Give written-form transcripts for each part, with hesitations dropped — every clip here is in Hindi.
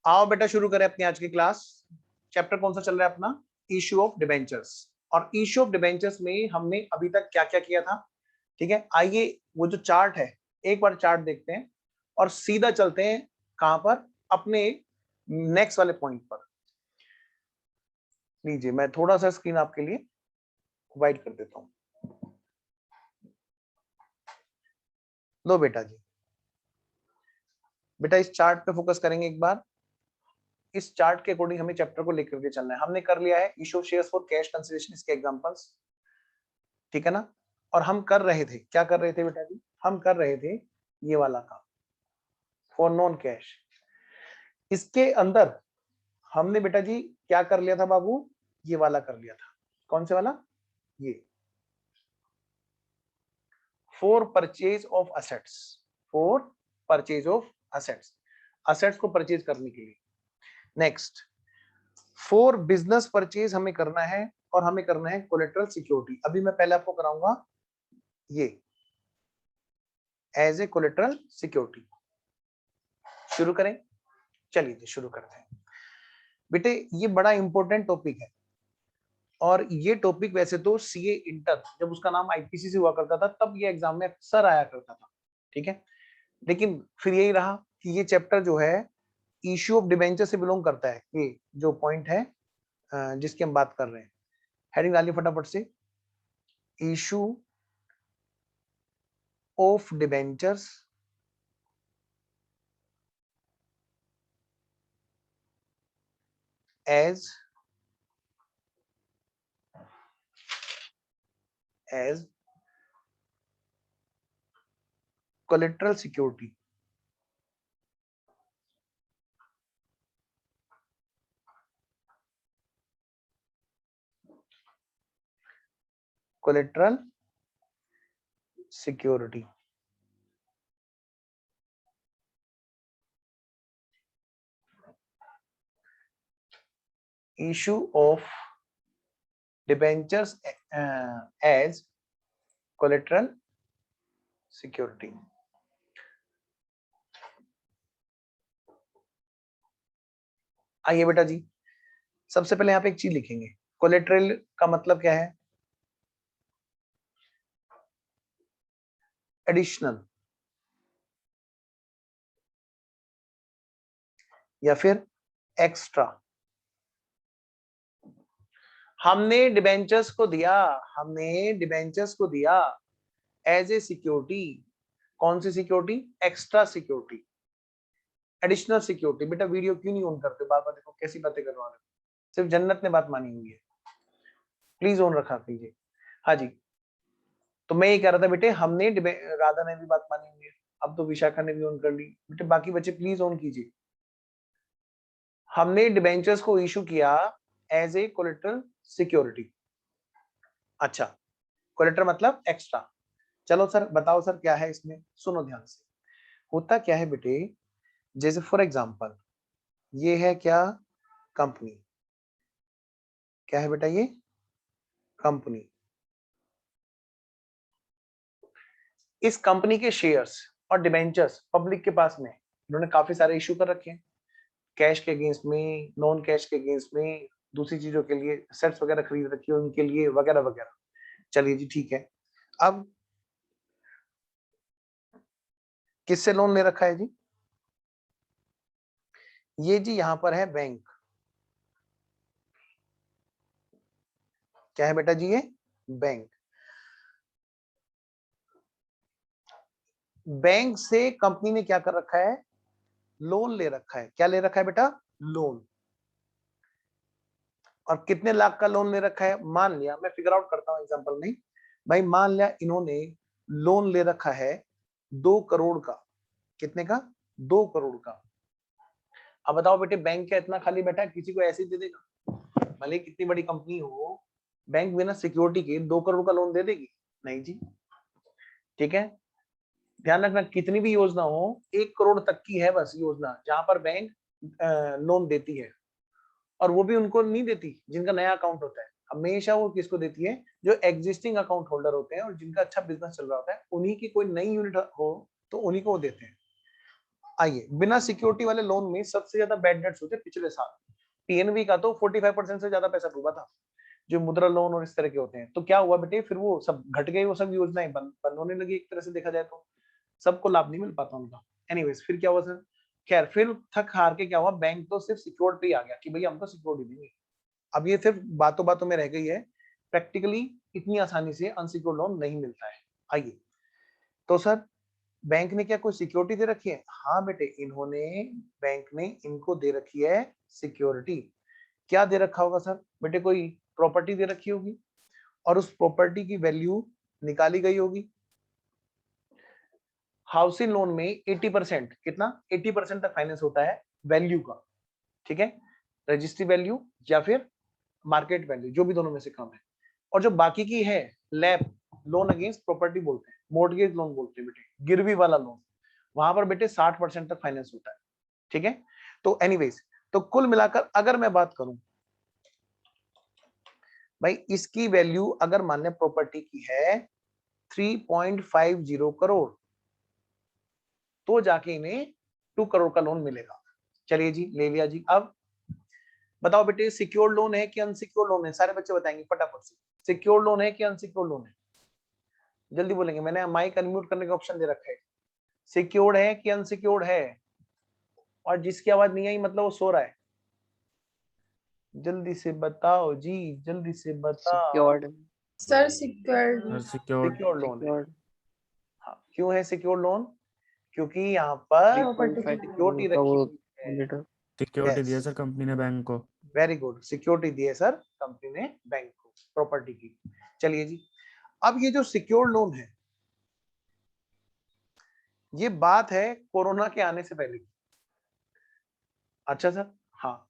आओ बेटा शुरू करें अपनी आज की क्लास। चैप्टर कौन सा चल रहा है अपना? Issue of debentures. और इश्यू ऑफ डिबेंचर्स में हमने अभी तक क्या क्या किया था? ठीक है, आइए वो जो चार्ट है एक बार चार्ट देखते हैं और सीधा चलते हैं कहां पर? अपने नेक्स्ट वाले पॉइंट पर। लीजिए मैं थोड़ा सा स्क्रीन आपके लिए वाइड कर देता हूं। लो बेटा जी, बेटा इस चार्ट पे फोकस करेंगे एक बार। इस चार्ट के अकॉर्डिंग हमें चैप्टर को लेकर के चलना है। हमने कर लिया है issue of shares for cash consideration, इसके एग्जांपल्स, ठीक है ना। और हम कर रहे थे, क्या कर रहे थे बेटा जी? हम कर रहे थे ये वाला काम फॉर नॉन कैश। इसके अंदर हमने बेटा जी क्या कर लिया था बाबू? ये वाला कर लिया था। कौन से वाला? ये for purchase of assets, for purchase of assets, assets को परचेज करने के लिए। नेक्स्ट, फॉर बिजनेस परचेज हमें करना है और हमें करना है कोलेटरल सिक्योरिटी। अभी मैं पहले आपको कराऊंगा ये एज ए कोलेटरल सिक्योरिटी। शुरू करें, चलिए जी शुरू करते हैं। बेटे ये बड़ा इंपॉर्टेंट टॉपिक है और ये टॉपिक वैसे तो सीए इंटर जब उसका नाम आईपीसी से हुआ करता था तब ये एग्जाम में अक्सर आया करता था, ठीक है। लेकिन फिर यही रहा कि ये चैप्टर जो है इश्यू ऑफ डिबेंचर से बिलोंग करता है। ये जो पॉइंट है जिसकी हम बात कर रहे हैं, हेडिंग डालिए फटाफट से, issue of debentures as collateral security. Collateral security issue of debentures as collateral security। आइए बेटा जी, सबसे पहले यहाँ पे एक चीज लिखेंगे, कोलेटरल का मतलब क्या है? एडिशनल या फिर एक्स्ट्रा। हमने डिबेंचर्स को दिया, हमने डिबेंचर्स को दिया एज ए सिक्योरिटी। कौन सी security? Extra security, additional security. बेटा वीडियो क्यों नहीं ऑन करते? बार बार देखो कैसी बातें करवा रहे हो। सिर्फ जन्नत ने बात मानी हुई है, प्लीज ऑन रखा कीजिए। हाँ जी, तो मैं ये कह रहा था बेटे हमने राधा ने भी बात मानी हुई है, अब तो विशाखा ने भी ऑन कर ली। बेटे बाकी बच्चे प्लीज ऑन कीजिए। हमने डिबेंचर्स को इशू किया एज ए कोलेटरल सिक्योरिटी। अच्छा, कोलेटर मतलब एक्स्ट्रा। चलो सर बताओ सर क्या है इसमें, सुनो ध्यान से। होता क्या है बेटे, जैसे फॉर एग्जांपल ये है क्या? कंपनी। क्या है बेटा ये? कंपनी। इस कंपनी के शेयर्स और डिबेंचर्स पब्लिक के पास में इन्होंने काफी सारे इशू कर रखे हैं, कैश के अगेंस्ट में, नॉन कैश के अगेंस्ट में, दूसरी चीजों के लिए सेट्स वगैरह खरीद रखी है उनके लिए वगैरह वगैरह। चलिए जी ठीक है, अब किससे लोन ले रखा है जी? ये जी यहां पर है बैंक। क्या है बेटा जी? ये बैंक। बैंक से कंपनी ने क्या कर रखा है? लोन ले रखा है। क्या ले रखा है बेटा? लोन। और कितने लाख का लोन ले रखा है? मान लिया, मैं फिगर आउट करता हूं एग्जांपल नहीं भाई, मान लिया इन्होंने लोन ले रखा है 2 करोड़ का। कितने का? 2 करोड़ का। अब बताओ बेटे बैंक क्या इतना खाली बैठा है, किसी को ऐसे ही दे देगा? भले कितनी बड़ी कंपनी हो, बैंक बिना सिक्योरिटी के 2 करोड़ का लोन दे देगी? नहीं जी, ठीक है। ध्यान रखना कितनी भी योजना हो 1 करोड़ तक की है बस योजना जहां पर बैंक लोन देती है, और वो भी उनको नहीं देती जिनका नया अकाउंट होता है। हमेशा वो किसको देती है? जो एग्जिस्टिंग अकाउंट होल्डर होते हैं और जिनका अच्छा बिजनेस चल रहा होता है, उन्हीं की कोई नई यूनिट हो तो उन्हीं को वो देते हैं। आइए, बिना सिक्योरिटी वाले लोन में सबसे ज्यादा बैड डेट्स होते पिछले साल। पीएनबी का तो 45% से ज्यादा पैसा डूबा था, जो मुद्रा लोन और इस तरह के होते हैं। तो क्या हुआ बेटे, फिर वो सब घट गए, वो सब योजनाएं बंद होने लगी। एक तरह से देखा जाए तो सबको लाभ नहीं मिल पाता उनका। एनीवेज, फिर क्या हुआ सर, खैर फिर थक हार के क्या हुआ, बैंक तो सिर्फ सिक्योर्ड पे ही आ गया कि भैया हम तो सिक्योरिटी देंगे। अब ये सिर्फ बातों बातों में रह गई है, प्रैक्टिकली इतनी आसानी से अनसिक्योर्ड लोन नहीं मिलता है। आइए, तो सर बैंक ने क्या कोई सिक्योरिटी दे रखी है? हाँ बेटे, इन्होंने, बैंक ने इनको दे रखी है सिक्योरिटी। क्या दे रखा होगा सर बेटे? कोई प्रॉपर्टी दे रखी होगी और उस प्रॉपर्टी की वैल्यू निकाली गई होगी। हाउसिंग लोन में 80%, कितना, 80% तक फाइनेंस होता है वैल्यू का, ठीक है, रजिस्ट्री वैल्यू या फिर मार्केट वैल्यू, जो भी दोनों में से कम है। और जो बाकी की है लैप, लोन अगेंस्ट प्रॉपर्टी बोलते हैं, मोर्टगेज लोन बोलते हैं बेटे, गिरवी वाला लोन, वहां पर बेटे 60% तक फाइनेंस होता है, ठीक है। तो एनीवेज, तो कुल मिलाकर अगर मैं बात करूं भाई, इसकी वैल्यू अगर मान लें प्रॉपर्टी की है 3.50 करोड़, तो जाके इन्हें 2 करोड़ का लोन मिलेगा। चलिए जी, ले लिया जी। अब बताओ बेटे, सिक्योर्ड लोन है कि अनसिक्योर्ड लोन है? सारे बच्चे बताएंगे फटाफट से, सिक्योर्ड लोन है कि अनसिक्योर्ड लोन है? जल्दी बोलेंगे, मैंने माइक अनम्यूट करने का ऑप्शन दे रखा है। सिक्योर्ड है कि अनसिक्योर्ड है? और जिसकी आवाज नहीं आई मतलब वो सो रहा है। जल्दी से बताओ जी, जल्दी से बताओ। Secured sir secured. Secured loan है। सिक्योर्ड हाँ, क्यों है सिक्योर्ड लोन? क्योंकि यहाँ पर प्रॉपर्टी सिक्योरिटी का रखी वो हुई है। लीटर सिक्योरिटी दी है यस, सर कंपनी ने बैंक को। वेरी गुड, सिक्योरिटी दी है सर कंपनी ने बैंक को प्रॉपर्टी की। चलिए जी, अब ये जो सिक्योर्ड लोन है, ये बात है कोरोना के आने से पहले की। अच्छा सर, हाँ।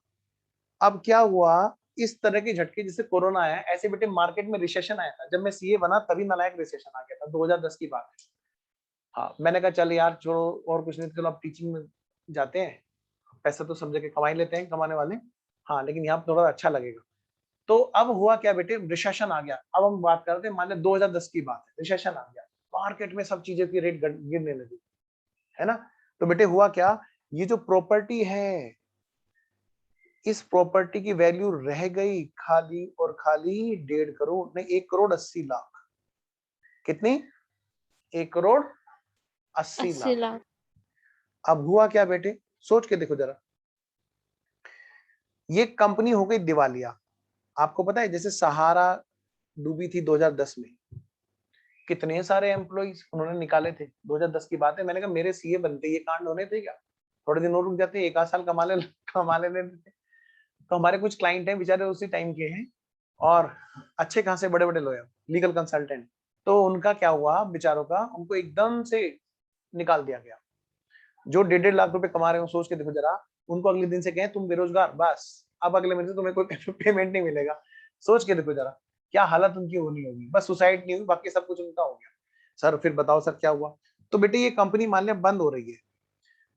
अब क्या हुआ, इस तरह के झटके जैसे कोरोना आया, ऐसे बेटे मार्केट में रिसेशन आया था। जब मैं सीए बना तभी नालायक रिसेशन आ गया था, 2010 की बात है। हाँ, मैंने कहा चल यार छोड़ो, और कुछ नहीं, चलो अब टीचिंग में जाते हैं, पैसा तो सब जगह कमा ही लेते हैं कमाने वाले। हाँ, लेकिन यहाँ पे थोड़ा अच्छा लगेगा। तो अब हुआ क्या बेटे, रिसेशन आ गया। अब हम बात कर रहे थे, मान लो 2010 की बात है, रिसेशन आ गया, मार्केट में सब चीजों की रेट गिरने लगी, है ना। तो बेटे हुआ क्या, ये जो प्रॉपर्टी है, इस प्रॉपर्टी की वैल्यू रह गई खाली और खाली 1.5 करोड़ नहीं, 1,80,00,000। कितनी? 1,80,00,000। 80 लाख। अब हुआ क्या बेटे, सोच के देखो जरा, ये कंपनी हो गई दिवालिया। आपको पता है जैसे सहारा डूबी थी 2010 में, कितने सारे एम्प्लॉइज उन्होंने निकाले थे। 2010 की बात है। मैंने कहा मेरे सीए बनते ये कांड होने थे क्या? थोड़े दिन और रुक जाते, 1 आध साल कमा लेने देते। तो हमारे कुछ क्लाइंट हैं बेचारे उसी टाइम के हैं, और अच्छे खासे बड़े बड़े लॉयर, लीगल कंसल्टेंट। तो उनका क्या हुआ बेचारों का, उनको एकदम से निकाल दिया गया। जो 1.5 लाख रुपए कमा रहे हो, सोच के देखो जरा, उनको अगले दिन से कहें तुम बेरोजगार, बस अब अगले महीने से तुम्हें कोई पेमेंट नहीं मिलेगा। सोच के देखो जरा क्या हालत उनकी होनी होगी। बस सुसाइड नहीं हुई, बाकी सब कुछ उनका हो गया। सर फिर बताओ सर क्या हुआ? तो बेटे ये कंपनी मान लिया बंद हो रही है।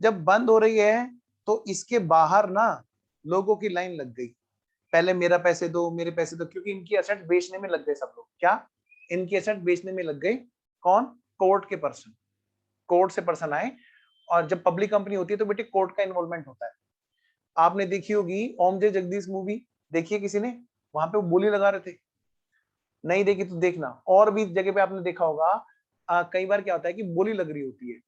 जब बंद हो रही है तो इसके बाहर ना लोगों की लाइन लग गई, पहले मेरा पैसे दो, मेरे पैसे दो, क्योंकि इनकी एसेट बेचने में लग गए सब लोग। क्या? इनकी एसेट बेचने में लग गए। कौन? कोर्ट के पर्सन, कोर्ट से पर्सन आए। और जब पब्लिक कंपनी होती है तो बेटे कोर्ट का इन्वॉल्वमेंट होता है। आपने देखी होगी ओम जय जगदीश मूवी, देखिए किसी ने? वहां पे वो बोली लगा रहे थे। नहीं देखी तो देखना, और भी जगह पे आपने देखा होगा। कई बार क्या होता है कि बोली लग रही होती है,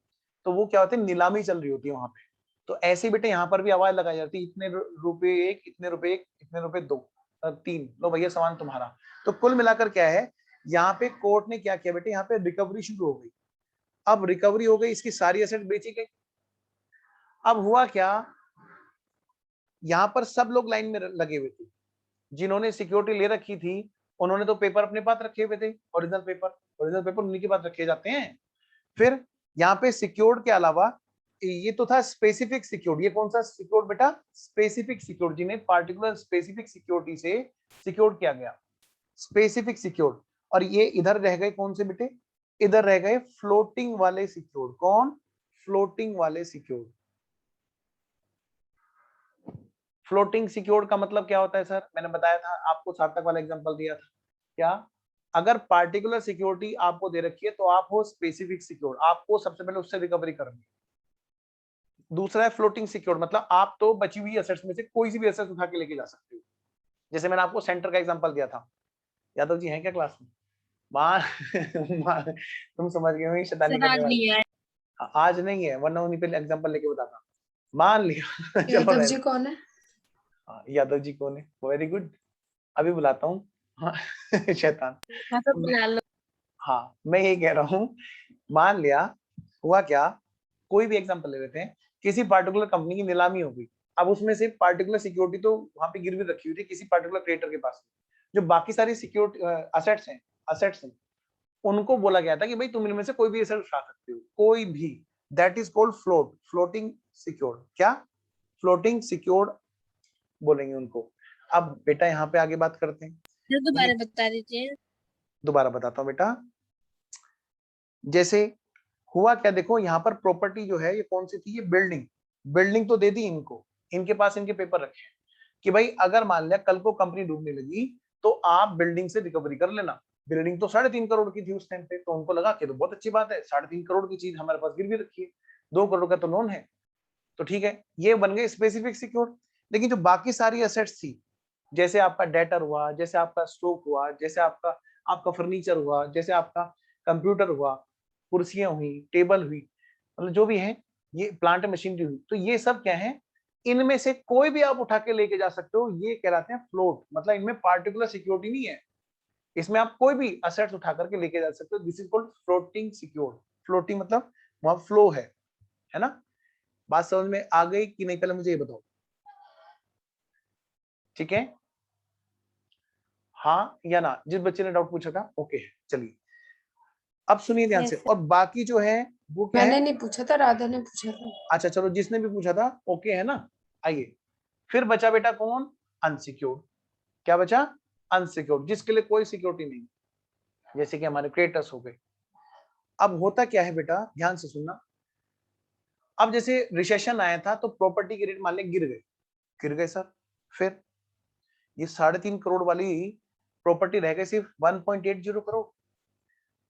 तो वो क्या होता है, नीलामी चल रही होती है वहां पे। तो ऐसे बेटे यहाँ पर भी आवाज लगाई जाती है, इतने रुपए एक, इतने रुपए एक, इतने रुपए दो, 3, लो भैया सामान तुम्हारा। तो कुल मिलाकर क्या है, यहाँ पे कोर्ट ने क्या किया बेटे, यहाँ पे रिकवरी शुरू हो गई। अब रिकवरी हो गई, इसकी सारी एसेट बेची गई। अब हुआ क्या, यहाँ पर सब लोग लाइन में लगे हुए थे। जिन्होंने सिक्योरिटी ले रखी थी उन्होंने तो पेपर अपने पास रखे हुए थे, ओरिजिनल पेपर, ओरिजिनल पेपर उन्हीं के पास रखे जाते हैं। फिर यहाँ पे सिक्योर्ड के अलावा ये तो था स्पेसिफिक सिक्योर्ड। ये कौन सा सिक्योर्ड बेटा? स्पेसिफिक सिक्योर्ड, जिन्हें पार्टिकुलर स्पेसिफिक सिक्योरिटी से सिक्योर्ड किया गया, स्पेसिफिक सिक्योर्ड। और ये इधर रह गए कौन से बेटे? इधर रह गए फ्लोटिंग वाले सिक्योर्ड। कौन? फ्लोटिंग वाले सिक्योर्ड। फ्लोटिंग सिक्योर्ड का मतलब क्या होता है सर? मैंने बताया था आपको, सार्थक वाला एग्जांपल दिया था। क्या? अगर पार्टिकुलर सिक्योरिटी आपको दे रखी है तो आप हो स्पेसिफिक सिक्योर्ड, आपको सबसे पहले उससे रिकवरी करनी है। दूसरा है फ्लोटिंग सिक्योर्ड, मतलब आप तो बची हुई एसेट्स में से कोई सी भी एसेट्स उठा के लेके जा सकते हो। जैसे मैंने आपको सेंटर का एग्जांपल दिया था, यादव जी हैं क्या क्लास में? तुम समझ गए हो शैतानी सर करने आज वाली। नहीं है। आज नहीं है, वरना उन्हीं पे एग्जांपल लेके बताता। मान लिया चलो यादव रहने जी दो। कौन है? हाँ, यादव जी कौन है? वेरी गुड, अभी बुलाता हूँ। हाँ, शैतान। हाँ तो बुला लो। हाँ, मैं यही कह रहा हूँ, मान लिया हुआ क्या, कोई भी एग्जांपल ले लेते हैं, किसी पार्टिकुलर कंपनी की नीलामी हो गई। अब उसमें से पार्टिकुलर सिक्योरिटी तो वहां पे गिरवी रखी हुई थी किसी पार्टिकुलर क्रिएटर के पास। जो बाकी सारी सिक्योरिटी असेट्स हैं उनको बोला गया था कि भाई तुम इनमें से कोई भी एसेट उठा सकते हो, कोई भी। That is called floating secured. क्या? फ्लोटिंग सिक्योर्ड बोलेंगे उनको। अब बेटा यहाँ पे आगे बात करते हैं। सर दोबारा बता दीजिए। दोबारा बताता हूँ बेटा। जैसे हुआ क्या, देखो यहाँ पर प्रॉपर्टी जो है ये कौन सी थी, ये बिल्डिंग। बिल्डिंग तो दे दी इनको, इनके पास इनके पेपर रखे कि भाई अगर मान लिया कल को कंपनी डूबने लगी तो आप बिल्डिंग से रिकवरी कर लेना। बिल्डिंग तो 3.5 करोड़ की थी उस टाइम पे, तो उनको लगा कि तो बहुत अच्छी बात है, 3.5 करोड़ की चीज हमारे पास गिरवी रखी है, 2 करोड़ का तो लोन है, तो ठीक है, ये बन गए स्पेसिफिक सिक्योर। लेकिन जो बाकी सारी एसेट्स थी, जैसे आपका डेटर हुआ, जैसे आपका स्टॉक हुआ, जैसे आपका आपका फर्नीचर हुआ, जैसे आपका कंप्यूटर हुआ, कुर्सियां हुई, टेबल हुई, मतलब जो भी है, ये प्लांट मशीनरी हुई, तो ये सब क्या है, इनमें से कोई भी आप उठा के लेके जा सकते हो, ये कहलाते हैं फ्लोट। मतलब इनमें पार्टिकुलर सिक्योरिटी नहीं है, इसमें आप कोई भी असेट्स उठा करके लेके जा सकते हो। This is called floating secured. Floating मतलब वहां फ्लो है ना? बात समझ में आ गई कि नहीं, पहले मुझे ये बताओ, ठीक है? हाँ या ना, जिस बच्चे ने डाउट पूछा था ओके है। चलिए अब सुनिए ध्यान से, और बाकी जो है वो क्या मैंने है? नहीं पूछा था, राधा ने पूछा था। अच्छा चलो, जिसने भी पूछा था ओके है ना। आइए, फिर बचा बेटा कौन? अनसिक्योर्ड। क्या बचा? अनसिक्योर्ड, जिसके लिए कोई सिक्योरिटी नहीं, जैसे कि हमारे क्रिएटर्स हो गए। अब होता क्या है बेटा, ध्यान से सुनना। अब जैसे रिसेशन आया था तो प्रॉपर्टी के रेट मान ले गिर गए सर। फिर ये 3.5 करोड़ वाली प्रॉपर्टी रह गई सिर्फ 1.80 करोड़।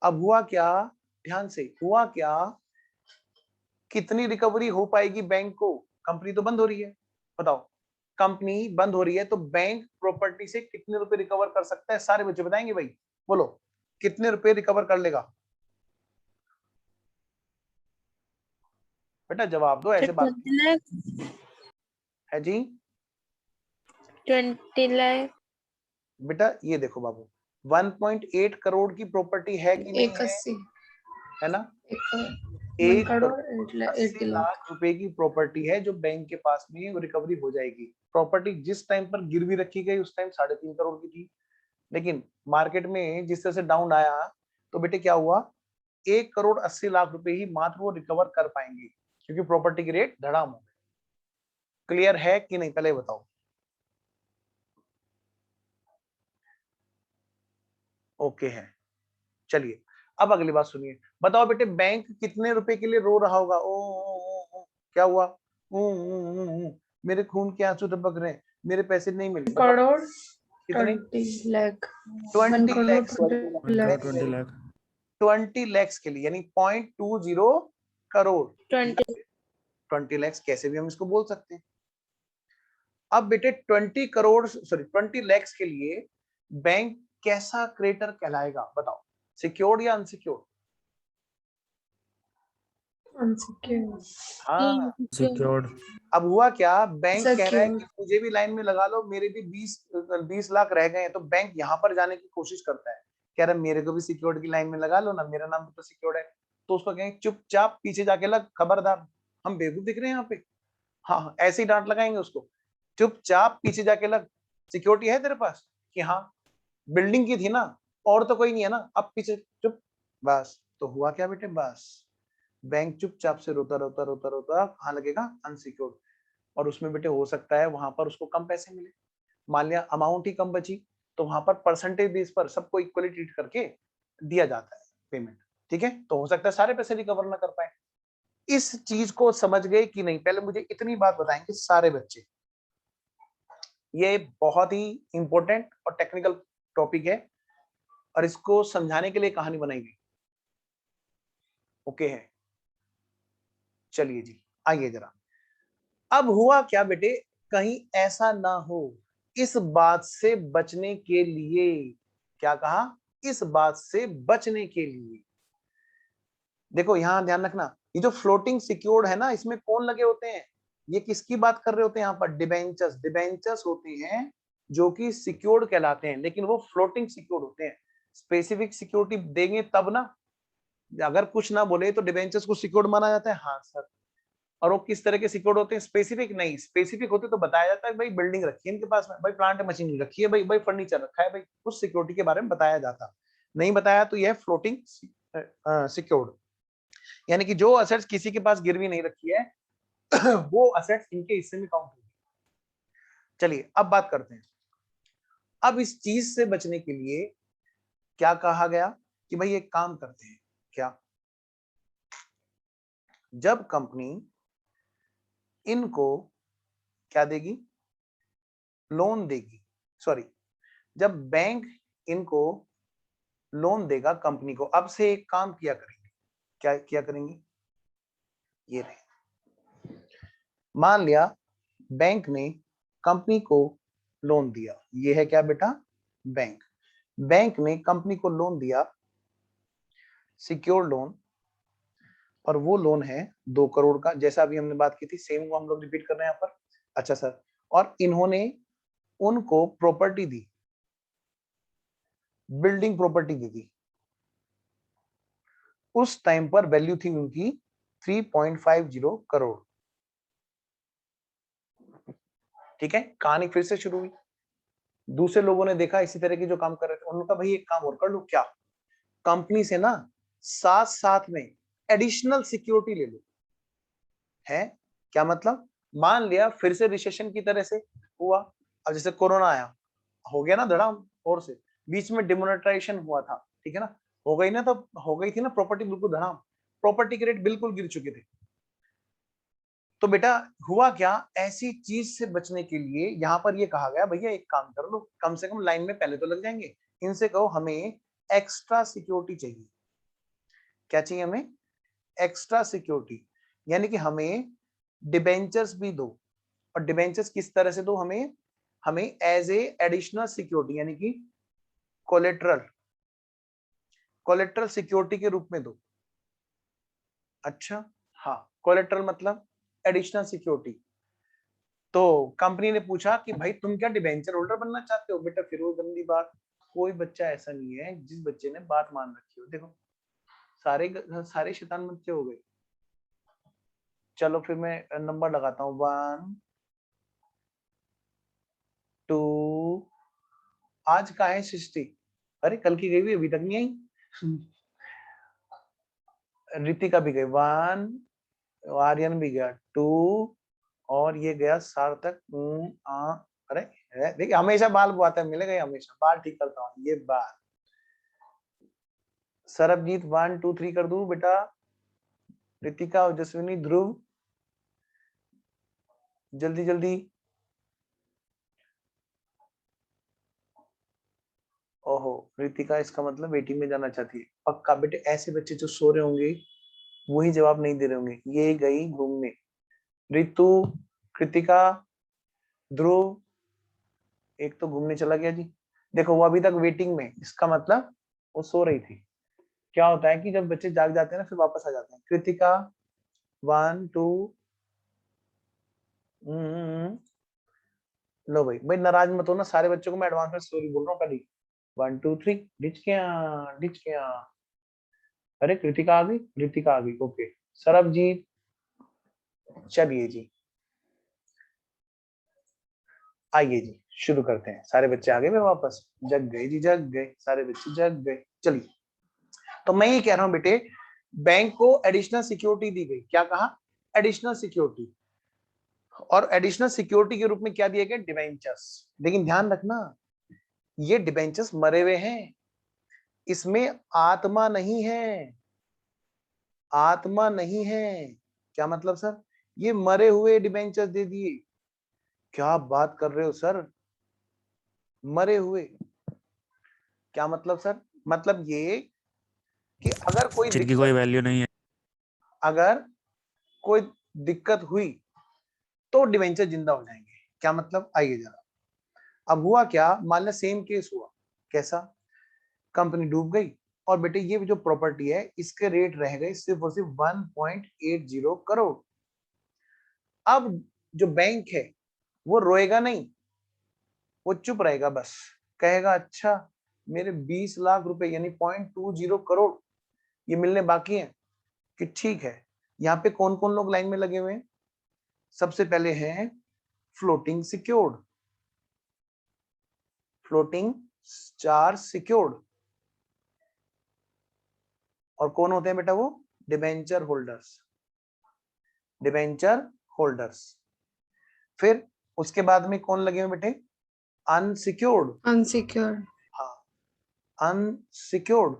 अब हुआ क्या, ध्यान से, हुआ क्या, कितनी रिकवरी हो पाएगी बैंक को? कंपनी तो बंद हो रही है, बताओ, कंपनी बंद हो रही है तो बैंक प्रॉपर्टी से कितने रुपए रिकवर कर सकता है? सारे बच्चे बताएंगे भाई, बोलो कितने रुपए रिकवर कर लेगा? बेटा जवाब दो, ऐसे बात 20 लाख। है जी। 20 लाख। बेटा ये देखो बाबू, 1.8 करोड़ की प्रॉपर्टी है कि नहीं है? 180, है ना? 1 1 करोड़ करोड़ 80 80 लाख। लाख रुपए की प्रॉपर्टी है जो बैंक के पास में रिकवरी हो जाएगी। प्रॉपर्टी जिस टाइम पर गिरवी रखी गई उस टाइम 3.5 करोड़ की थी, लेकिन मार्केट में जिस तरह से डाउन आया तो बेटे क्या हुआ, 1 करोड़ 80 लाख रुपए ही मात्र वो रिकवर कर पाएंगे, क्योंकि प्रॉपर्टी के रेट धड़ाम हो गए। क्लियर है कि नहीं, पहले बताओ। ओके है। चलिए अब अगली बात सुनिए, बताओ बेटे बैंक कितने रुपए के लिए रो रहा होगा? ओ, क्या हुआ? मेरे खून के आंसू टपक रहे हैं, मेरे पैसे नहीं मिले। बताओ करोड़ कितने? 20 लाख। 1 20 करोड़ लैक्स 20 लाख। 20 लाख 20 लैक्स के लिए, यानी 0.20 करोड़। 20। 20 लैक्स कैसे भी हम इसको बोल सकते हैं। अब बेटे 20 लैक्स के लिए बैंक कैसा क्रेडिटर कहलाएगा? बताओ, सिक्योर्ड या अनसिक्योर्ड? अनसिक्योर्ड। हाँ, सिक्योर्ड अब हुआ क्या, बैंक कह रहा है सिक्योर्ड। कि मुझे भी लाइन में लगा लो, मेरे भी 20 लाख रह गए हैं, तो बैंक यहाँ पर जाने की कोशिश करता है, कह रहा है मेरे को भी सिक्योर्ड की लाइन में लगा लो ना, मेरा नाम भी तो सिक्योर्ड है। तो उसको कहेंगे चुपचाप पीछे जाके लग, खबरदार, हम बेवकूफ दिख रहे हैं यहाँ पे? हाँ, ऐसे ही डांट लगाएंगे उसको, चुपचाप पीछे जाके लग, सिक्योरिटी है तेरे पास? कि हाँ, बिल्डिंग की थी ना, और तो कोई नहीं है ना, अब पीछे चुप। बस तो हुआ क्या बेटे, बस बैंक चुपचाप से रोता रोता रोता रोता कहाँ लगेगा? अनसिक्योर्ड। और उसमें बेटे हो सकता है वहां पर उसको कम पैसे मिले, मान लिया अमाउंट ही कम बची, तो वहां पर परसेंटेज बेस पर सबको इक्वली ट्रीट करके दिया जाता है पेमेंट, ठीक है? तो हो सकता है सारे पैसे रिकवर ना कर पाए। इस चीज को समझ गए कि नहीं? पहले मुझे इतनी बात बताएंगे सारे बच्चे, ये बहुत ही इंपॉर्टेंट और टेक्निकल टॉपिक है, और इसको समझाने के लिए कहानी बनाई गई। ओके है, चलिए जी, आइए जरा, अब हुआ क्या बेटे, कहीं ऐसा ना हो, इस बात से बचने के लिए, क्या कहा, इस बात से बचने के लिए। देखो यहां ध्यान रखना, ये जो फ्लोटिंग सिक्योर्ड है ना, इसमें कौन लगे होते हैं, ये किसकी बात कर रहे होते हैं यहाँ पर, डिबेंचर्स। डिबेंचर्स होते हैं जो कि सिक्योर्ड कहलाते हैं, लेकिन वो फ्लोटिंग सिक्योर्ड होते हैं। स्पेसिफिक सिक्योरिटी देंगे तब ना, अगर कुछ ना बोले तो डिबेंचर्स को सिक्योर्ड माना जाता है, हाँ सर। और वो किस तरह के सिक्योर्ड होते हैं, स्पेसिफिक नहीं, स्पेसिफिक होते तो बताया जाता है भाई बिल्डिंग रखी है इनके पास में, भाई प्लांट मशीनरी रखी है, भाई भाई फर्नीचर रखा है, भाई उस सिक्योरिटी के बारे में बताया जाता। नहीं बताया तो यह फ्लोटिंग सिक्योर्ड, यानी कि जो असेट्स किसी के पास गिरवी नहीं रखी है वो असेट्स इनके हिस्से में काउंट होगी। चलिए अब बात करते हैं, अब इस चीज से बचने के लिए क्या कहा गया कि भाई एक काम करते हैं, क्या, जब कंपनी इनको क्या देगी, लोन देगी, सॉरी, जब बैंक इनको लोन देगा कंपनी को, अब से एक काम किया करेंगे, क्या किया करेंगे, ये रहे, मान लिया बैंक ने कंपनी को लोन दिया, ये है क्या बेटा, बैंक। बैंक ने कंपनी को लोन दिया, सिक्योर लोन, और वो लोन है 2 करोड़ का, जैसा अभी हमने बात की थी, सेम को हम लोग रिपीट कर रहे हैं यहाँ पर। अच्छा सर, और इन्होंने उनको प्रॉपर्टी दी, बिल्डिंग प्रॉपर्टी दी थी, उस टाइम पर वैल्यू थी उनकी 3.50 करोड़। ठीक है, कहानी फिर से शुरू हुई, दूसरे लोगों ने देखा इसी तरह की जो काम कर रहे थे, उन्होंने कहा भाई एक काम और कर लो, क्या, कंपनी से ना साथ साथ में एडिशनल सिक्योरिटी ले लो। है क्या मतलब, मान लिया फिर से रिसेशन की तरह से हुआ, अब जैसे कोरोना आया, हो गया ना धड़ाम, और से बीच में डिमोनेटाइजेशन हुआ था, ठीक है ना, हो गई ना, तो हो गई थी ना प्रॉपर्टी बिल्कुल धड़ाम, प्रॉपर्टी के रेट बिल्कुल गिर चुके थे। तो बेटा हुआ क्या, ऐसी चीज से बचने के लिए यहां पर ये कहा गया भैया एक काम कर लो, कम से कम लाइन में पहले तो लग जाएंगे, इनसे कहो हमें एक्स्ट्रा सिक्योरिटी चाहिए। क्या चाहिए हमें, एक्स्ट्रा सिक्योरिटी, यानी कि हमें डिबेंचर्स भी दो, और डिबेंचर्स किस तरह से दो, हमें हमें एज ए एडिशनल सिक्योरिटी, यानी कि कोलेट्रल, कोलेट्रल सिक्योरिटी के रूप में दो। अच्छा, हाँ, कोलेट्रल मतलब एडिशनल सिक्योरिटी। तो कंपनी ने पूछा कि भाई तुम क्या डिबेंचर होल्डर बनना चाहते हो, बेटा फिर वो गंदी बात, कोई बच्चा ऐसा नहीं है जिस बच्चे ने बात मान रखी हो, देखो सारे सारे शैतान बच्चे हो गए। चलो फिर मैं नंबर लगाता हूँ, 1 2, आज का है सृष्टि, अरे कल की गई हुई अभी तक नहीं आई रितिका भी गई 1, आर्यन भी गया 2, और ये गया सार्थक, अरे देखिए हमेशा बाल बुआता है, मिलेगा हमेशा, बाल ठीक करता हूँ, ये बाल। सरबजीत 1 2 3 कर दूं बेटा, रितिका, ओजस्विनी, ध्रुव, जल्दी जल्दी। ओहो, रितिका इसका मतलब वेटिंग में जाना चाहती है, पक्का बेटे, ऐसे बच्चे जो सो रहे होंगे वही जवाब नहीं दे रहे होंगे, ये गई घूमने, रितु, कृतिका, ध्रुव, एक तो घूमने चला गया जी, देखो वो अभी तक वेटिंग में, इसका मतलब वो सो रही थी। क्या होता है कि जब बच्चे जाग जाते हैं ना फिर वापस आ जाते हैं। कृतिका 1 2, लो भाई भाई नाराज मत हो ना, सारे बच्चों को मैं एडवांस में स्टोरी बोल रहा हूँ कल ही। 1 2 3, डिच क्या, डिच क्या, अरे कृतिका आ गई, ऋतिका आ गई, ओके। सरबजीत, चलिए जी, आइए जी शुरू करते हैं, सारे बच्चे आ गए मैं वापस, जग गए जी, जग गए सारे बच्चे, जग गए। चलिए, तो मैं ये कह रहा हूं बेटे, बैंक को एडिशनल सिक्योरिटी दी गई, क्या कहा, एडिशनल सिक्योरिटी, और एडिशनल सिक्योरिटी के रूप में क्या दिया गया, डिबेंचर्स। लेकिन ध्यान रखना, ये डिबेंचर्स मरे हुए हैं, इसमें आत्मा नहीं है, आत्मा नहीं है। क्या मतलब सर, ये मरे हुए डिबेंचर्स दे दिए, क्या बात कर रहे हो सर, मरे हुए, क्या मतलब सर, मतलब ये कि अगर कोई जिनकी दिक्कत, कोई वैल्यू नहीं है, अगर कोई दिक्कत हुई तो डिवेंचर जिंदा हो जाएंगे। क्या मतलब, आइए जरा। अब हुआ क्या, मान लिया सेम केस हुआ, कैसा, कंपनी डूब गई और बेटे ये जो प्रॉपर्टी है इसके रेट रह गए सिर्फ और सिर्फ 1.80 करोड़। अब जो बैंक है वो रोएगा नहीं, वो चुप रहेगा, बस कहेगा अच्छा मेरे 20 लाख रुपए यानी 0.20 करोड़ ये मिलने बाकी हैं, कि ठीक है। यहाँ पे कौन कौन लोग लाइन में लगे हुए हैं, सबसे पहले हैं floating secured, floating charge secured, और कौन होते हैं बेटा, वो डिबेंचर होल्डर्स, डिबेंचर होल्डर्स। फिर उसके बाद में कौन लगे हुए बेटे, अनसिक्योर्ड, Unsecured. हाँ अनसिक्योर्ड,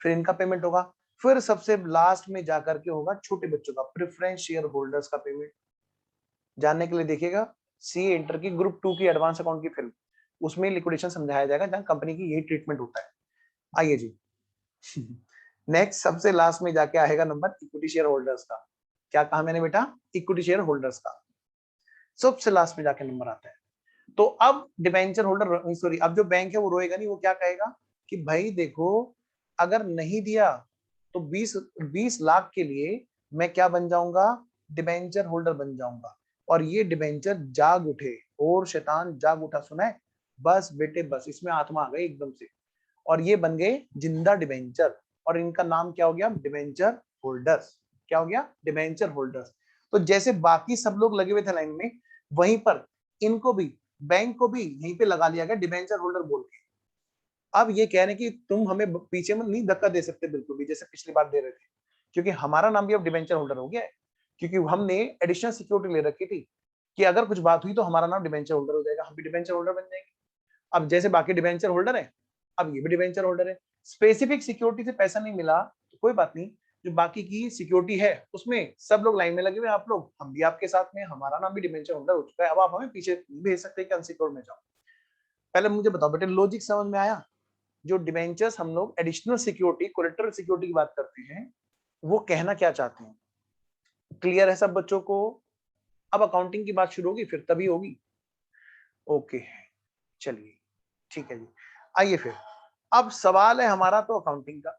फिर इनका पेमेंट होगा। फिर सबसे लास्ट में जाकर के होगा छोटे बच्चों का, प्रेफरेंस शेयर होल्डर्स का पेमेंट। जानने के लिए देखिएगा सीए इंटर की ग्रुप 2 की एडवांस अकाउंट की फिल्म, उसमें लिक्विडेशन समझाया जाएगा जहां कंपनी की यही ट्रीटमेंट होता है। आइए जी नेक्स्ट सबसे लास्ट में जाके आएगा नंबर इक्विटी शेयर होल्डर्स का। क्या कहा मैंने बेटा, इक्विटी शेयर होल्डर्स का सबसे लास्ट में जाके नंबर आता है। तो अब डिबेंचर होल्डर सॉरी, अब जो बैंक है वो रोएगा नहीं, वो क्या कहेगा कि भाई देखो अगर नहीं दिया तो 20 लाख के लिए मैं क्या बन जाऊंगा, डिबेंचर होल्डर बन जाऊंगा। और ये डिबेंचर जाग उठे, और शैतान जाग उठा, सुना है, बस बेटे बस इसमें आत्मा आ गई एकदम से, और ये बन गए जिंदा डिबेंचर, और इनका नाम क्या हो गया, डिबेंचर होल्डर्स। क्या हो गया, डिबेंचर होल्डर्स। तो जैसे बाकी सब लोग लगे हुए थे लाइन में, वहीं पर इनको भी, बैंक को भी यहीं पे लगा लिया गया डिबेंचर होल्डर बोल के। अब ये कह रहे हैं कि तुम हमें पीछे में नहीं धक्का दे सकते बिल्कुल भी, जैसे पिछली बार दे रहे थे, क्योंकि हमारा नाम भी अब डिबेंचर होल्डर हो गया है, क्योंकि हमने एडिशनल सिक्योरिटी ले रखी थी कि अगर कुछ बात हुई तो हमारा नाम डिबेंचर होल्डर हो जाएगा, हम भी डिबेंचर होल्डर बन जाएंगे। अब जैसे बाकी डिबेंचर होल्डर है, अब ये भी डिबेंचर होल्डर है। स्पेसिफिक सिक्योरिटी से पैसा नहीं मिला तो कोई बात नहीं, जो बाकी की सिक्योरिटी है उसमें सब लोग लाइन में लगे हुए, आप लोग, हम भी आपके साथ में, हमारा नाम भी डिबेंचर होल्डर हो चुका है। अब आप हमें पीछे भेज सकते हैं कि अनसिक्योर्ड में जाओ। पहले मुझे बताओ बेटे, लॉजिक समझ में आया? जो डिबेंचर्स हम लोग एडिशनल सिक्योरिटी, कोलेटरल सिक्योरिटी की बात करते हैं, वो कहना क्या चाहते हैं? क्लियर है सब बच्चों को? अब अकाउंटिंग की बात शुरू होगी फिर तभी होगी। ओके चलिए ठीक है जी। आइए फिर, अब सवाल है हमारा तो अकाउंटिंग का,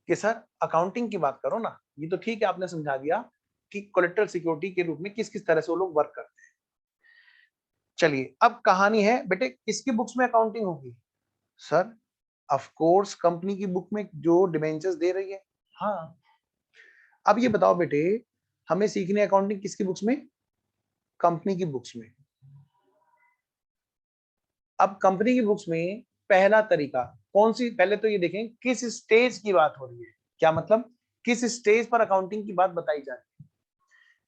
कि सर अकाउंटिंग की बात करो ना। ये तो ठीक है आपने समझा दिया कि कोलेटरल सिक्योरिटी के रूप में किस किस तरह से वो लोग वर्क करते हैं। चलिए अब कहानी है बेटे, किसकी बुक्स में अकाउंटिंग होगी? सर ऑफ कोर्स कंपनी की बुक में जो डिबेंचर्स दे रही है। हाँ, अब ये बताओ बेटे, हमें सीखने अकाउंटिंग किसकी बुक्स में? कंपनी की बुक्स में। अब कंपनी की बुक्स में पहला तरीका कौन सी, पहले तो ये देखें किस स्टेज की बात हो रही है। क्या मतलब, किस स्टेज पर अकाउंटिंग की बात बताई जा रही है?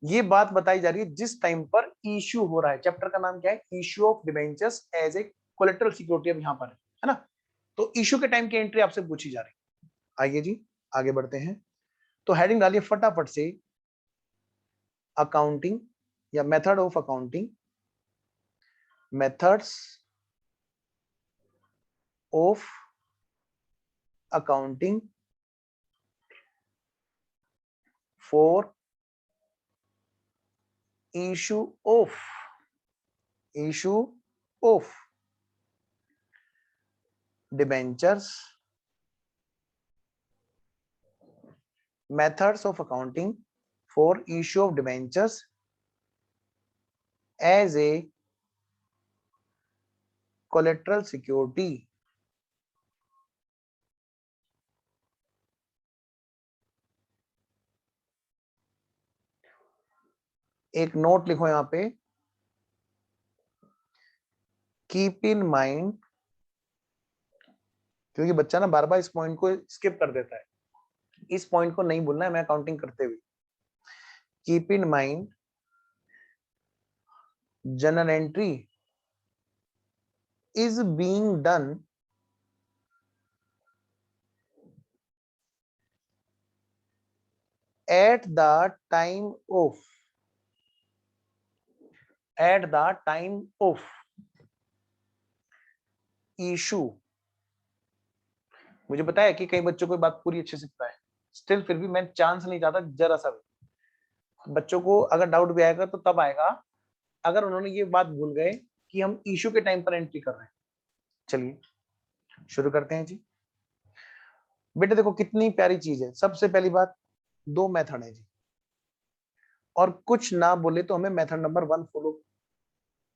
ये बात बताई जा रही है जिस टाइम पर इश्यू हो रहा है। चैप्टर का नाम क्या है, issue of debentures as a collateral security. अब यहां पर है ना, तो इश्यू के टाइम की एंट्री आपसे पूछी जा रही है। आइए जी आगे बढ़ते हैं। तो हेडिंग डालिए फटाफट से, अकाउंटिंग या method of accounting, methods of accounting for issue of debentures, methods of accounting for issue of debentures as a collateral security। एक नोट लिखो यहां पे, कीप इन माइंड, क्योंकि बच्चा ना बार बार इस पॉइंट को स्किप कर देता है, इस पॉइंट को नहीं बोलना है मैं अकाउंटिंग करते हुए। Keep in mind, journal entry is being done at the time of issue। मुझे पता है कि कई बच्चों को बात पूरी अच्छे से पता है, स्टिल फिर भी मैं चांस नहीं चाहता जरा सा भी। बच्चों को अगर डाउट भी आएगा तो तब आएगा अगर उन्होंने ये बात भूल गए कि हम इशू के टाइम पर एंट्री कर रहे हैं। चलिए शुरू करते हैं जी। बेटे देखो कितनी प्यारी चीज है। सबसे पहली बात, दो मेथड है जी, और कुछ ना बोले तो हमें मेथड नंबर 1 फॉलो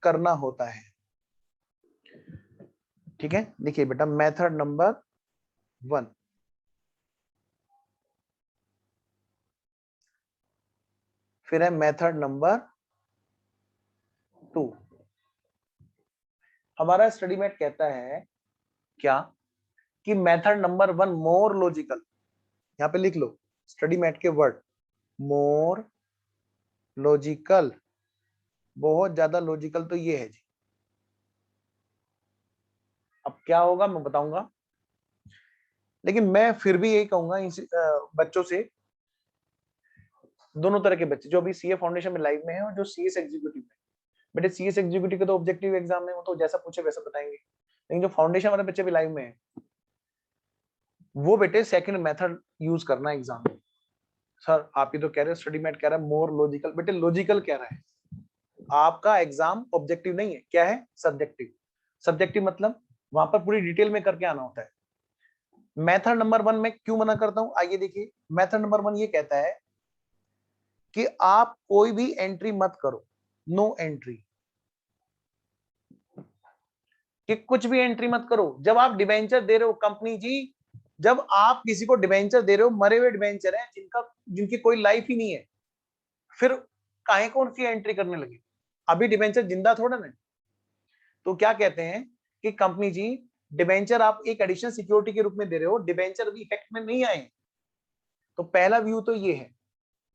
करना होता है। ठीक है, देखिए बेटा मेथड नंबर 1, फिर है मेथड नंबर 2। हमारा स्टडी मेट कहता है क्या कि मेथड नंबर 1 मोर लॉजिकल। यहां पे लिख लो स्टडी मेट के वर्ड, मोर लॉजिकल, बहुत ज्यादा लॉजिकल तो ये है जी। अब क्या होगा मैं बताऊंगा, लेकिन मैं फिर भी यही कहूंगा बच्चों से, दोनों तरह के बच्चे, जो अभी सीए फाउंडेशन में लाइव में है और जो सीएस एग्जीक्यूटिव में। बेटे सीएस एग्जीक्यूटिव के तो ऑब्जेक्टिव एग्जाम में वो तो जैसा पूछे वैसा बताएंगे, लेकिन जो फाउंडेशन वाले बच्चे भी लाइव में है, वो बेटे सेकंड मेथड यूज करना एग्जाम में। सर आप ही तो कह रहे हैं, स्टडी मेट कह रहा है मोर लॉजिकल। बेटे लॉजिकल कह रहा है, आपका एग्जाम ऑब्जेक्टिव नहीं है, क्या है, सब्जेक्टिव। सब्जेक्टिव मतलब वहां पर पूरी डिटेल में करके आना होता है। मेथड नंबर 1 में क्यों मना करता हूं, आइए देखिए। मेथड नंबर 1 ये कहता है कि आप कोई भी एंट्री मत करो, नो एंट्री, कि कुछ भी एंट्री मत करो। जब आप डिबेंचर दे रहे हो कंपनी जी, जब आप किसी को डिबेंचर दे रहे हो, मरे हुए डिबेंचर है जिनकी कोई लाइफ ही नहीं है, फिर काहे कौन सी एंट्री करने लगे, अभी डिबेंचर जिंदा थोड़ा ना। तो क्या कहते हैं कि कंपनी जी डिबेंचर आप एक एडिशनल सिक्योरिटी के रूप में दे रहे हो, डिबेंचर अभी इफेक्ट में नहीं आए। तो पहला व्यू तो ये है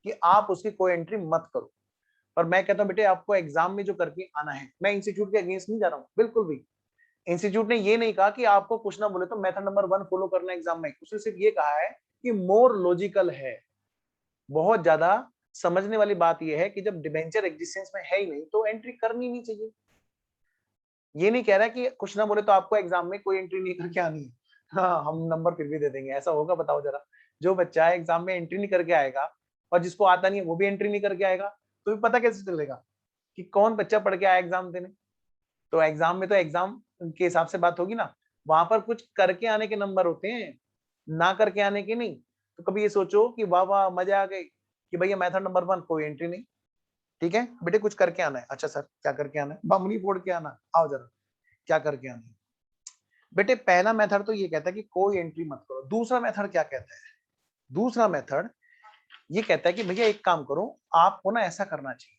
कि आप उसकी कोई एंट्री मत करो। पर मैं कहता हूं बेटे आपको एग्जाम में जो करके आना है, मैं इंस्टीट्यूट के अगेंस्ट नहीं जा रहा हूं बिल्कुल भी। इंस्टीट्यूट ने ये नहीं कहा कि आपको कुछ ना बोले तो मेथड नंबर 1 फॉलो करना एग्जाम में, उसने सिर्फ ये कहा है कि मोर लॉजिकल है। बहुत ज्यादा समझने वाली बात यह है कि जब डिबेंचर एग्जिस्टेंस में है ही नहीं तो एंट्री करनी नहीं चाहिए। ये नहीं कह रहा कि कुछ ना बोले तो आपको एग्जाम में कोई एंट्री नहीं करके आनी है। हाँ हम नंबर फिर भी दे देंगे, ऐसा होगा बताओ जरा। जो बच्चा एग्जाम में एंट्री नहीं करके आएगा और जिसको आता नहीं है वो भी एंट्री नहीं करके आएगा, तो पता कैसे चलेगा कि कौन बच्चा पढ़ के आया एग्जाम देने। तो एग्जाम में तो एग्जाम के हिसाब से बात होगी ना, वहां पर कुछ करके आने के नंबर होते हैं, ना करके आने के नहीं। तो कभी ये सोचो कि वाह वाह मजा आ गई कि भैया मेथड नंबर 1 कोई एंट्री नहीं। ठीक है बेटे कुछ करके आना है। अच्छा सर क्या करके आना है, बमनी फोड़ के आना, आओ जरा क्या करके आना है। बेटे पहला मेथड तो ये कहता है कि कोई एंट्री मत करो। दूसरा मेथड क्या कहता है, दूसरा मेथड ये कहता है कि भैया एक काम करो, आपको ना ऐसा करना चाहिए।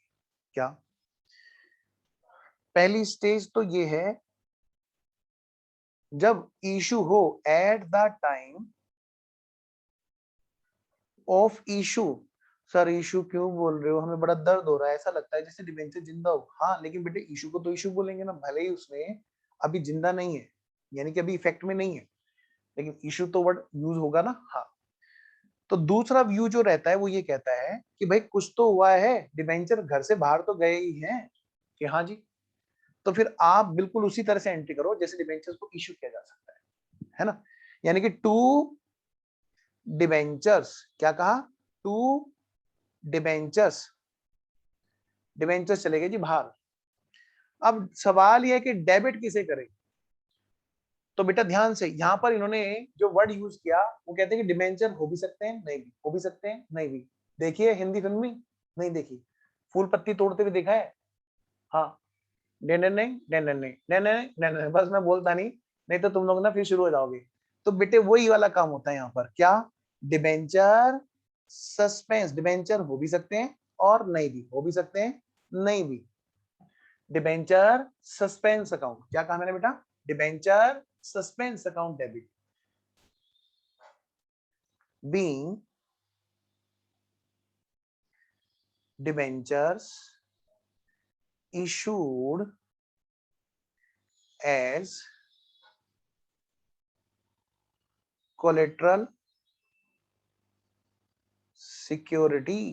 क्या, पहली स्टेज तो ये है, जब इशू हो at the time of issue. Sir issue क्यों बोल रहे हो, हमें बड़ा दर्द हो रहा है, ऐसा लगता है जैसे डिबेंचर जिंदा हो। हाँ लेकिन बेटे इशू को तो इशू बोलेंगे ना, भले ही उसमें अभी जिंदा नहीं है, यानी कि अभी इफेक्ट में नहीं है, लेकिन इशू तो वर्ड यूज होगा ना। हाँ तो दूसरा व्यू जो रहता है वो ये कहता है कि भाई कुछ तो हुआ है, डिबेंचर घर से बाहर तो गए ही हैं, कि हाँ जी, तो फिर आप बिल्कुल उसी तरह से एंट्री करो जैसे डिबेंचर्स को इशू किया जा सकता है ना। यानी कि टू डिबेंचर्स, क्या कहा, टू डिबेंचर्स, डिबेंचर्स चले गए जी बाहर। अब सवाल यह है कि डेबिट किसे करें। तो बेटा ध्यान से, यहां पर इन्होंने जो वर्ड यूज किया वो कहते हैं कि डिबेंचर हो भी सकते हैं, नहीं भी हो भी सकते हैं, नहीं भी। देखिए हिंदी फिल्म में नहीं देखी, फूल पत्ती तोड़ते हुए देखा है। हाँ नहीं नहीं नहीं नहीं नहीं नहीं नहीं नहीं नहीं, बस मैं बोलता नहीं, नहीं तो तुम लोग ना फिर शुरू हो जाओगे। तो बेटे वही वाला काम होता है यहाँ पर, क्या, डिबेंचर सस्पेंस, डिबेंचर हो भी सकते हैं और नहीं भी हो भी सकते हैं, नहीं भी। डिबेंचर सस्पेंस अकाउंट, क्या कहा मैंने बेटा, debenture suspense account debit being debentures issued as collateral security।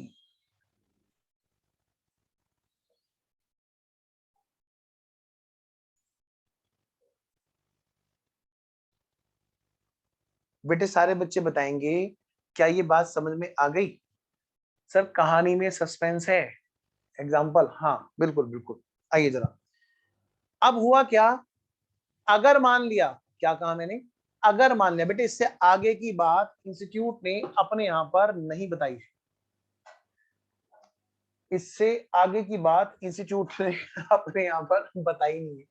बेटे सारे बच्चे बताएंगे क्या ये बात समझ में आ गई। सर कहानी में सस्पेंस है, एग्जाम्पल, हाँ बिल्कुल बिल्कुल। आइए जरा, अब हुआ क्या, अगर मान लिया, क्या कहा मैंने, अगर मान लिया बेटे, इससे आगे की बात इंस्टीट्यूट ने अपने यहां पर नहीं बताई, इससे आगे की बात इंस्टीट्यूट ने अपने यहां पर बताई नहीं है,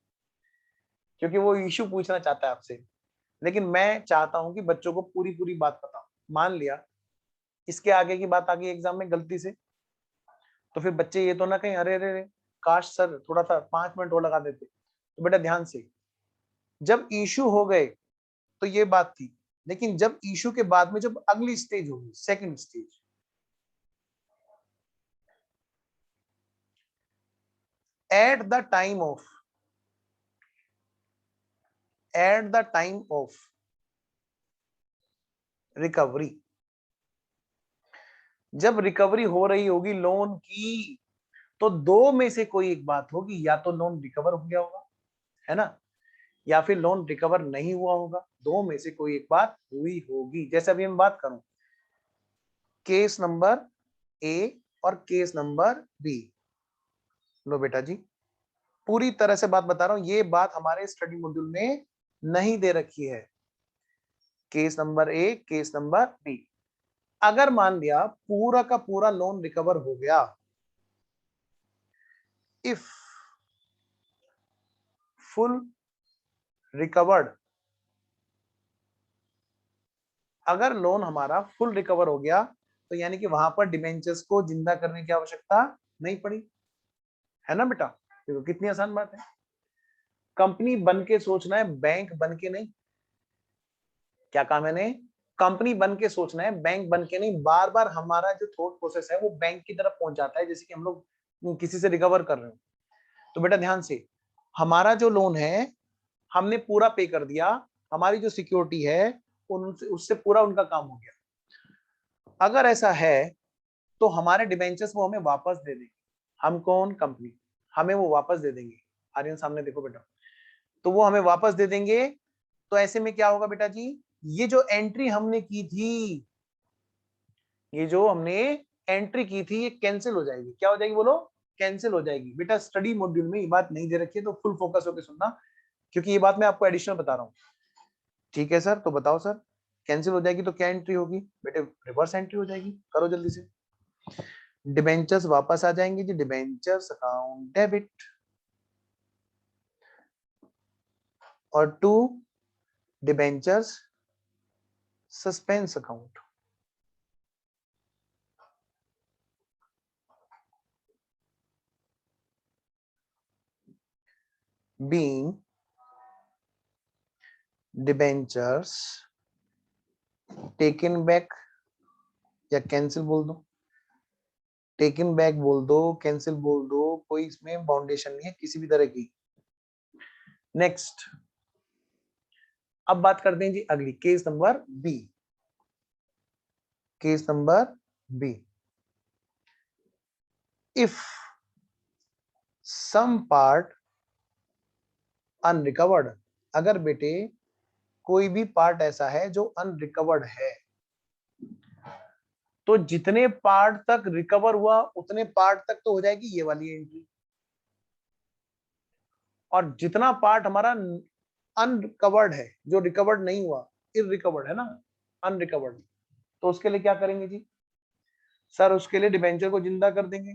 क्योंकि वो इशू पूछना चाहता है आपसे। लेकिन मैं चाहता हूं कि बच्चों को पूरी पूरी बात पता। मान लिया इसके आगे की बात आ गई एग्जाम में गलती से, तो फिर बच्चे ये तो ना कहीं अरे अरे काश सर थोड़ा सा 5 मिनट और लगा देते। तो बेटा ध्यान से, जब इशू हो गए तो ये बात थी, लेकिन जब इशू के बाद में जब अगली स्टेज होगी, second stage, at the time of, at the time of recovery, जब रिकवरी हो रही होगी लोन की, तो दो में से कोई एक बात होगी, या तो लोन रिकवर हो गया होगा, है ना, या फिर लोन रिकवर नहीं हुआ होगा, दो में से कोई एक बात हुई होगी। जैसे अभी मैं बात करूं केस नंबर ए और केस नंबर बी, लो बेटा जी, पूरी तरह से बात बता रहा हूं, ये बात हमारे स्टडी मॉड्यूल में नहीं दे रखी है। Case number A, case number B, अगर मान लिया पूरा का पूरा लोन रिकवर हो गया, इफ फुल रिकवर्ड, अगर लोन हमारा फुल रिकवर हो गया, तो यानी कि वहां पर डिबेंचर्स को जिंदा करने की आवश्यकता नहीं पड़ी, है ना बेटा। देखो कितनी आसान बात है, कंपनी बन के सोचना है, बैंक बन के नहीं। क्या कहा मैंने, कंपनी बन के सोचना है, बैंक बन के नहीं। बार बार हमारा जो थॉट प्रोसेस है वो बैंक की तरफ पहुंच जाता है, जैसे कि हम लोग किसी से रिकवर कर रहे हो। तो बेटा ध्यान से, हमारा जो लोन है हमने पूरा पे कर दिया, हमारी जो सिक्योरिटी है उनसे, उससे पूरा उनका काम हो गया। अगर ऐसा है तो हमारे डिबेंचर्स वो हमें वापस दे देंगे। हम कौन, कंपनी, हमें वो वापस दे देंगे। आर्यन सामने देखो बेटा, तो वो हमें वापस दे देंगे। तो ऐसे में क्या होगा बेटा जी, ये जो एंट्री हमने की थी, ये जो हमने एंट्री की थी, ये कैंसिल हो जाएगी। क्या हो जाएगी बोलो, कैंसिल हो जाएगी। बेटा स्टडी मॉड्यूल में ये बात नहीं दे रखी है, तो फुल फोकस होकर सुनना, क्योंकि ये बात मैं आपको एडिशनल बता रहा हूँ। ठीक है सर, तो बताओ सर, कैंसिल हो जाएगी तो क्या एंट्री होगी बेटे, रिवर्स एंट्री हो जाएगी। करो जल्दी से, डिबेंचर्स वापस आ जाएंगे जी, डिबेंचर्स अकाउंट डेबिट, और to debentures suspense account. Being debentures taken back, या कैंसिल बोल दो, टेकन बैक बोल दो, कैंसिल बोल दो, कोई इसमें बाउंडेशन नहीं है किसी भी तरह की। नेक्स्ट, अब बात करते हैं जी अगली, case number B. Case number B, if some part unrecovered, अगर बेटे कोई भी पार्ट ऐसा है जो अनरिकवर्ड है, तो जितने पार्ट तक रिकवर हुआ उतने पार्ट तक तो हो जाएगी ये वाली एंट्री, और जितना पार्ट हमारा अनरिकवर्ड है, जो रिकवर्ड नहीं हुआ, इररिकवर्ड है ना, अनरिकवर्ड, तो उसके लिए क्या करेंगे जी सर, उसके लिए डिबेंचर को जिंदा कर देंगे।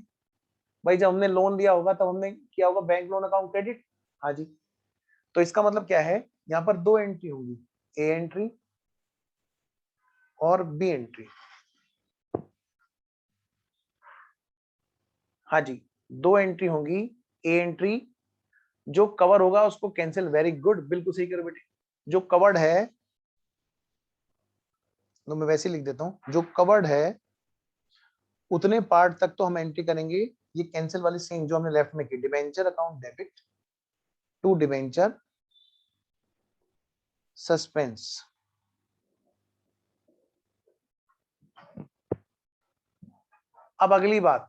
भाई जब हमने लोन लिया होगा तब हमने किया होगा बैंक लोन अकाउंट क्रेडिट, हाँ जी। तो इसका मतलब क्या है, यहाँ पर दो एंट्री होगी, ए एंट्री और बी एंट्री। हाँ जी, दो एंट्री होंगी, ए एंट्री जो कवर होगा उसको कैंसिल, वेरी गुड, बिल्कुल सही करो बेटे। जो कवर्ड है, तो मैं वैसे लिख देता हूं, जो कवर्ड है उतने पार्ट तक तो हम एंट्री करेंगे। ये कैंसिल वाली सेम जो हमने लेफ्ट में की, debenture account debit to debenture suspense. अब अगली बात,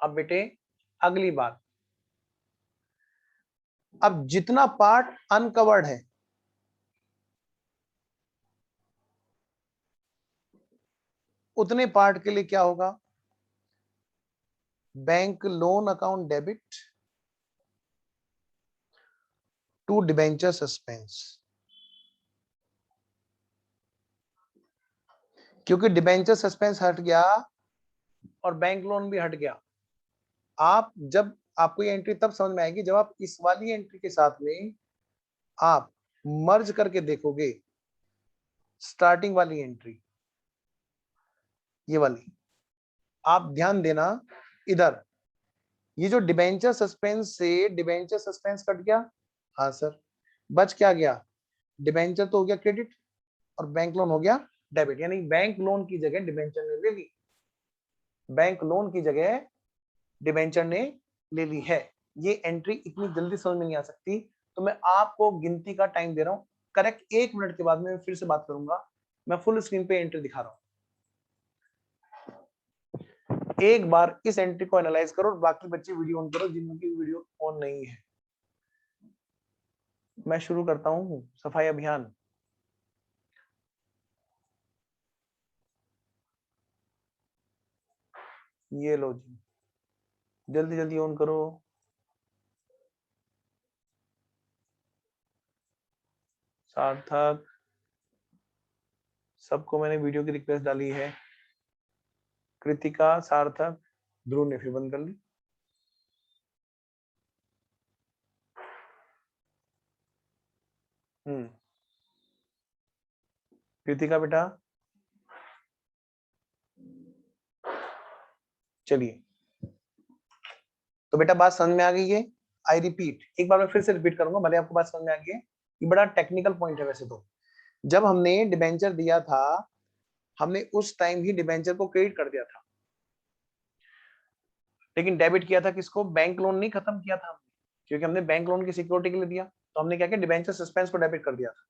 अब बेटे अगली बात, अब जितना पार्ट अनकवर्ड है, उतने पार्ट के लिए क्या होगा, bank loan account debit to debenture suspense, क्योंकि डिबेंचर सस्पेंस हट गया और बैंक लोन भी हट गया। आप जब आपको ये एंट्री तब समझ में आएगी जब आप इस वाली एंट्री के साथ में आप मर्ज करके देखोगे, स्टार्टिंग वाली एंट्री ये वाली। आप ध्यान देना इधर, ये जो डिबेंचर सस्पेंस से डिबेंचर सस्पेंस कट गया, हाँ सर, बच क्या गया, डिबेंचर तो हो गया क्रेडिट और बैंक लोन हो गया डेबिट, यानी बैंक लोन की जगह डिबेंचर ने ले ली, बैंक लोन की जगह डिबेंचर ने ले ली है। ये एंट्री इतनी जल्दी समझ में नहीं आ सकती, तो मैं आपको गिनती का टाइम दे रहा हूं, करेक्ट 1 मिनट के बाद में मैं फिर से बात करूंगा। मैं फुल स्क्रीन पे एंट्री दिखा रहा हूं, एक बार इस एंट्री को एनालाइज करो और बाकी बच्चे वीडियो ऑन करो जिनकी वीडियो ऑन नहीं है। मैं शुरू करता हूं सफाई अभियान। ये लो जी, जल्दी जल्दी ऑन करो। सार्थक, सबको मैंने वीडियो की रिक्वेस्ट डाली है। कृतिका, सार्थक, ध्रुव ने फिर बंद कर ली। कृतिका बेटा, चलिए, तो बेटा बात समझ में आ गई है। आई रिपीट, एक बार मैं फिर से रिपीट करूंगा, भले आपको बात समझ में आ गई है। ये बड़ा टेक्निकल पॉइंट है वैसे तो। जब हमने डिबेंचर दिया था, हमने उस टाइम ही डिबेंचर को क्रेडिट कर दिया था, लेकिन डेबिट किया था किसको, बैंक लोन नहीं खत्म किया था हमने, क्योंकि हमने बैंक लोन की सिक्योरिटी के लिए दिया, तो हमने क्या किया, डिबेंचर सस्पेंस को डेबिट कर दिया था।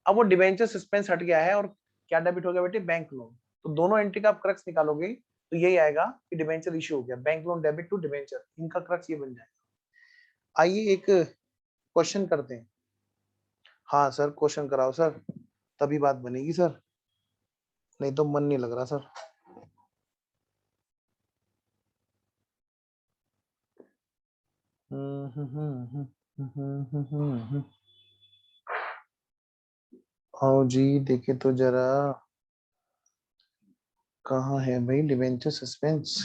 अब वो डिबेंचर सस्पेंस हट गया है और क्या डेबिट हो गया बेटे, बैंक लोन। तो दोनों एंट्री का आप क्रक्स निकालोगे तो यही आएगा कि डिबेंचर इश्यू हो गया, bank loan debit to debenture, इनका क्रक्स ये बन जाएगा। आइए एक क्वेश्चन करते हैं। हाँ सर, क्वेश्चन कराओ सर, तभी बात बनेगी सर, नहीं तो मन नहीं लग रहा सर। आओ जी देखे तो जरा, कहाँ है भाई डिबेंचर सस्पेंस,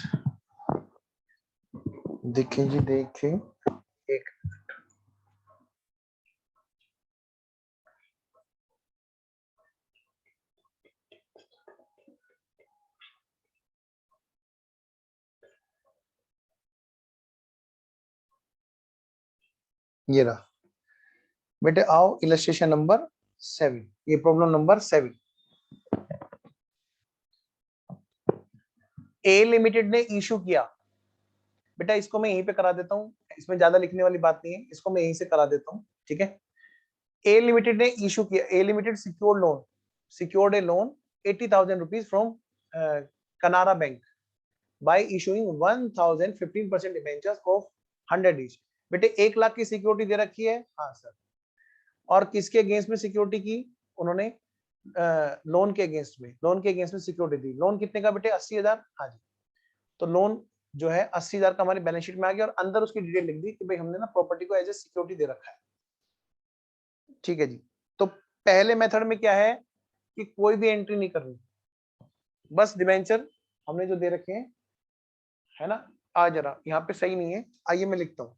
देखें जी देखें। एक ये रहा बेटे, आओ इलस्ट्रेशन नंबर 7, ये प्रॉब्लम नंबर 7। ए लिमिटेड ने इशू किया, बेटा इसको मैं यहीं पे करा देता हूँ, इसमें ज्यादा लिखने वाली बात नहीं है, इसको मैं यहीं से करा देता हूँ, ठीक है। ए लिमिटेड ने इशू किया, a limited secured loan, secured a loan 80,000 rupees from Canara Bank by issuing 1,015% debentures of 100 each। बेटे 1 लाख की सिक्योरिटी दे रखी है, हाँ सर, और किसके अगेंस्ट में सिक्योरिटी की, उन्होंने लोन के अगेंस्ट में, लोन के अगेंस्ट में सिक्योरिटी दी। लोन कितने का बेटे, 80,000, हाँ जी। तो लोन जो है 80,000 का हमारी बैलेंस शीट में आ गया और अंदर उसकी डिटेल लिख दी कि भाई हमने ना प्रॉपर्टी को एज ए सिक्योरिटी दे रखा है, ठीक है जी। तो पहले मेथड में क्या है कि कोई भी एंट्री नहीं करनी, बस डिबेंचर हमने जो दे रखे हैं, है ना। आ जरा यहाँ पे सही नहीं है, आइए मैं लिखता हूं।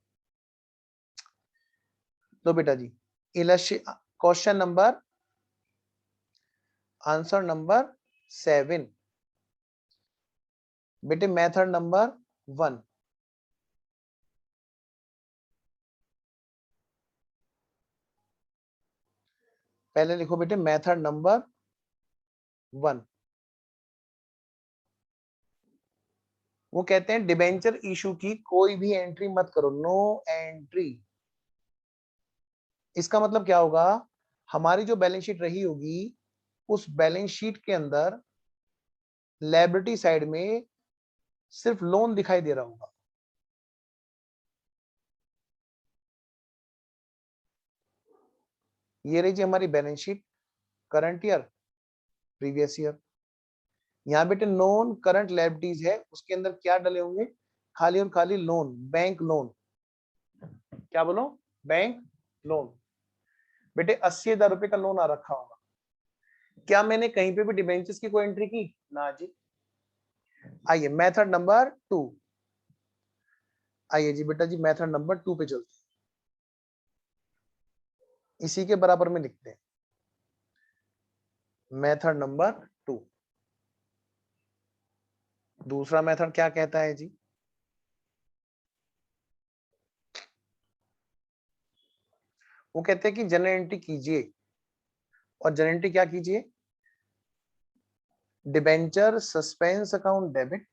तो बेटा जी, क्वेश्चन नंबर, आंसर नंबर 7 बेटे, मेथड नंबर 1। पहले लिखो बेटे मेथड नंबर 1। वो कहते हैं डिबेंचर इशू की कोई भी एंट्री मत करो, नो एंट्री। इसका मतलब क्या होगा, हमारी जो बैलेंस शीट रही होगी उस बैलेंस शीट के अंदर लायबिलिटी साइड में सिर्फ लोन दिखाई दे रहा होगा। ये रही जी हमारी balance sheet, current year, previous year. यहाँ बेटे नॉन करंट लायबिलिटीज है, उसके अंदर क्या डले होंगे, खाली और खाली लोन, बैंक लोन। क्या बोलो, बैंक लोन। बेटे 80,000 रुपए का लोन आ रखा होगा, क्या मैंने कहीं पे भी डिबेंचर्स की कोई एंट्री की, ना जी। आइए मेथड नंबर 2, आइए जी बेटा जी मेथड नंबर 2 पे चलते हैं, इसी के बराबर में लिखते हैं मेथड नंबर 2। दूसरा मेथड क्या कहता है जी, वो कहते हैं कि जनरल एंट्री कीजिए, और जनरल एंट्री क्या कीजिए, debenture suspense account debit,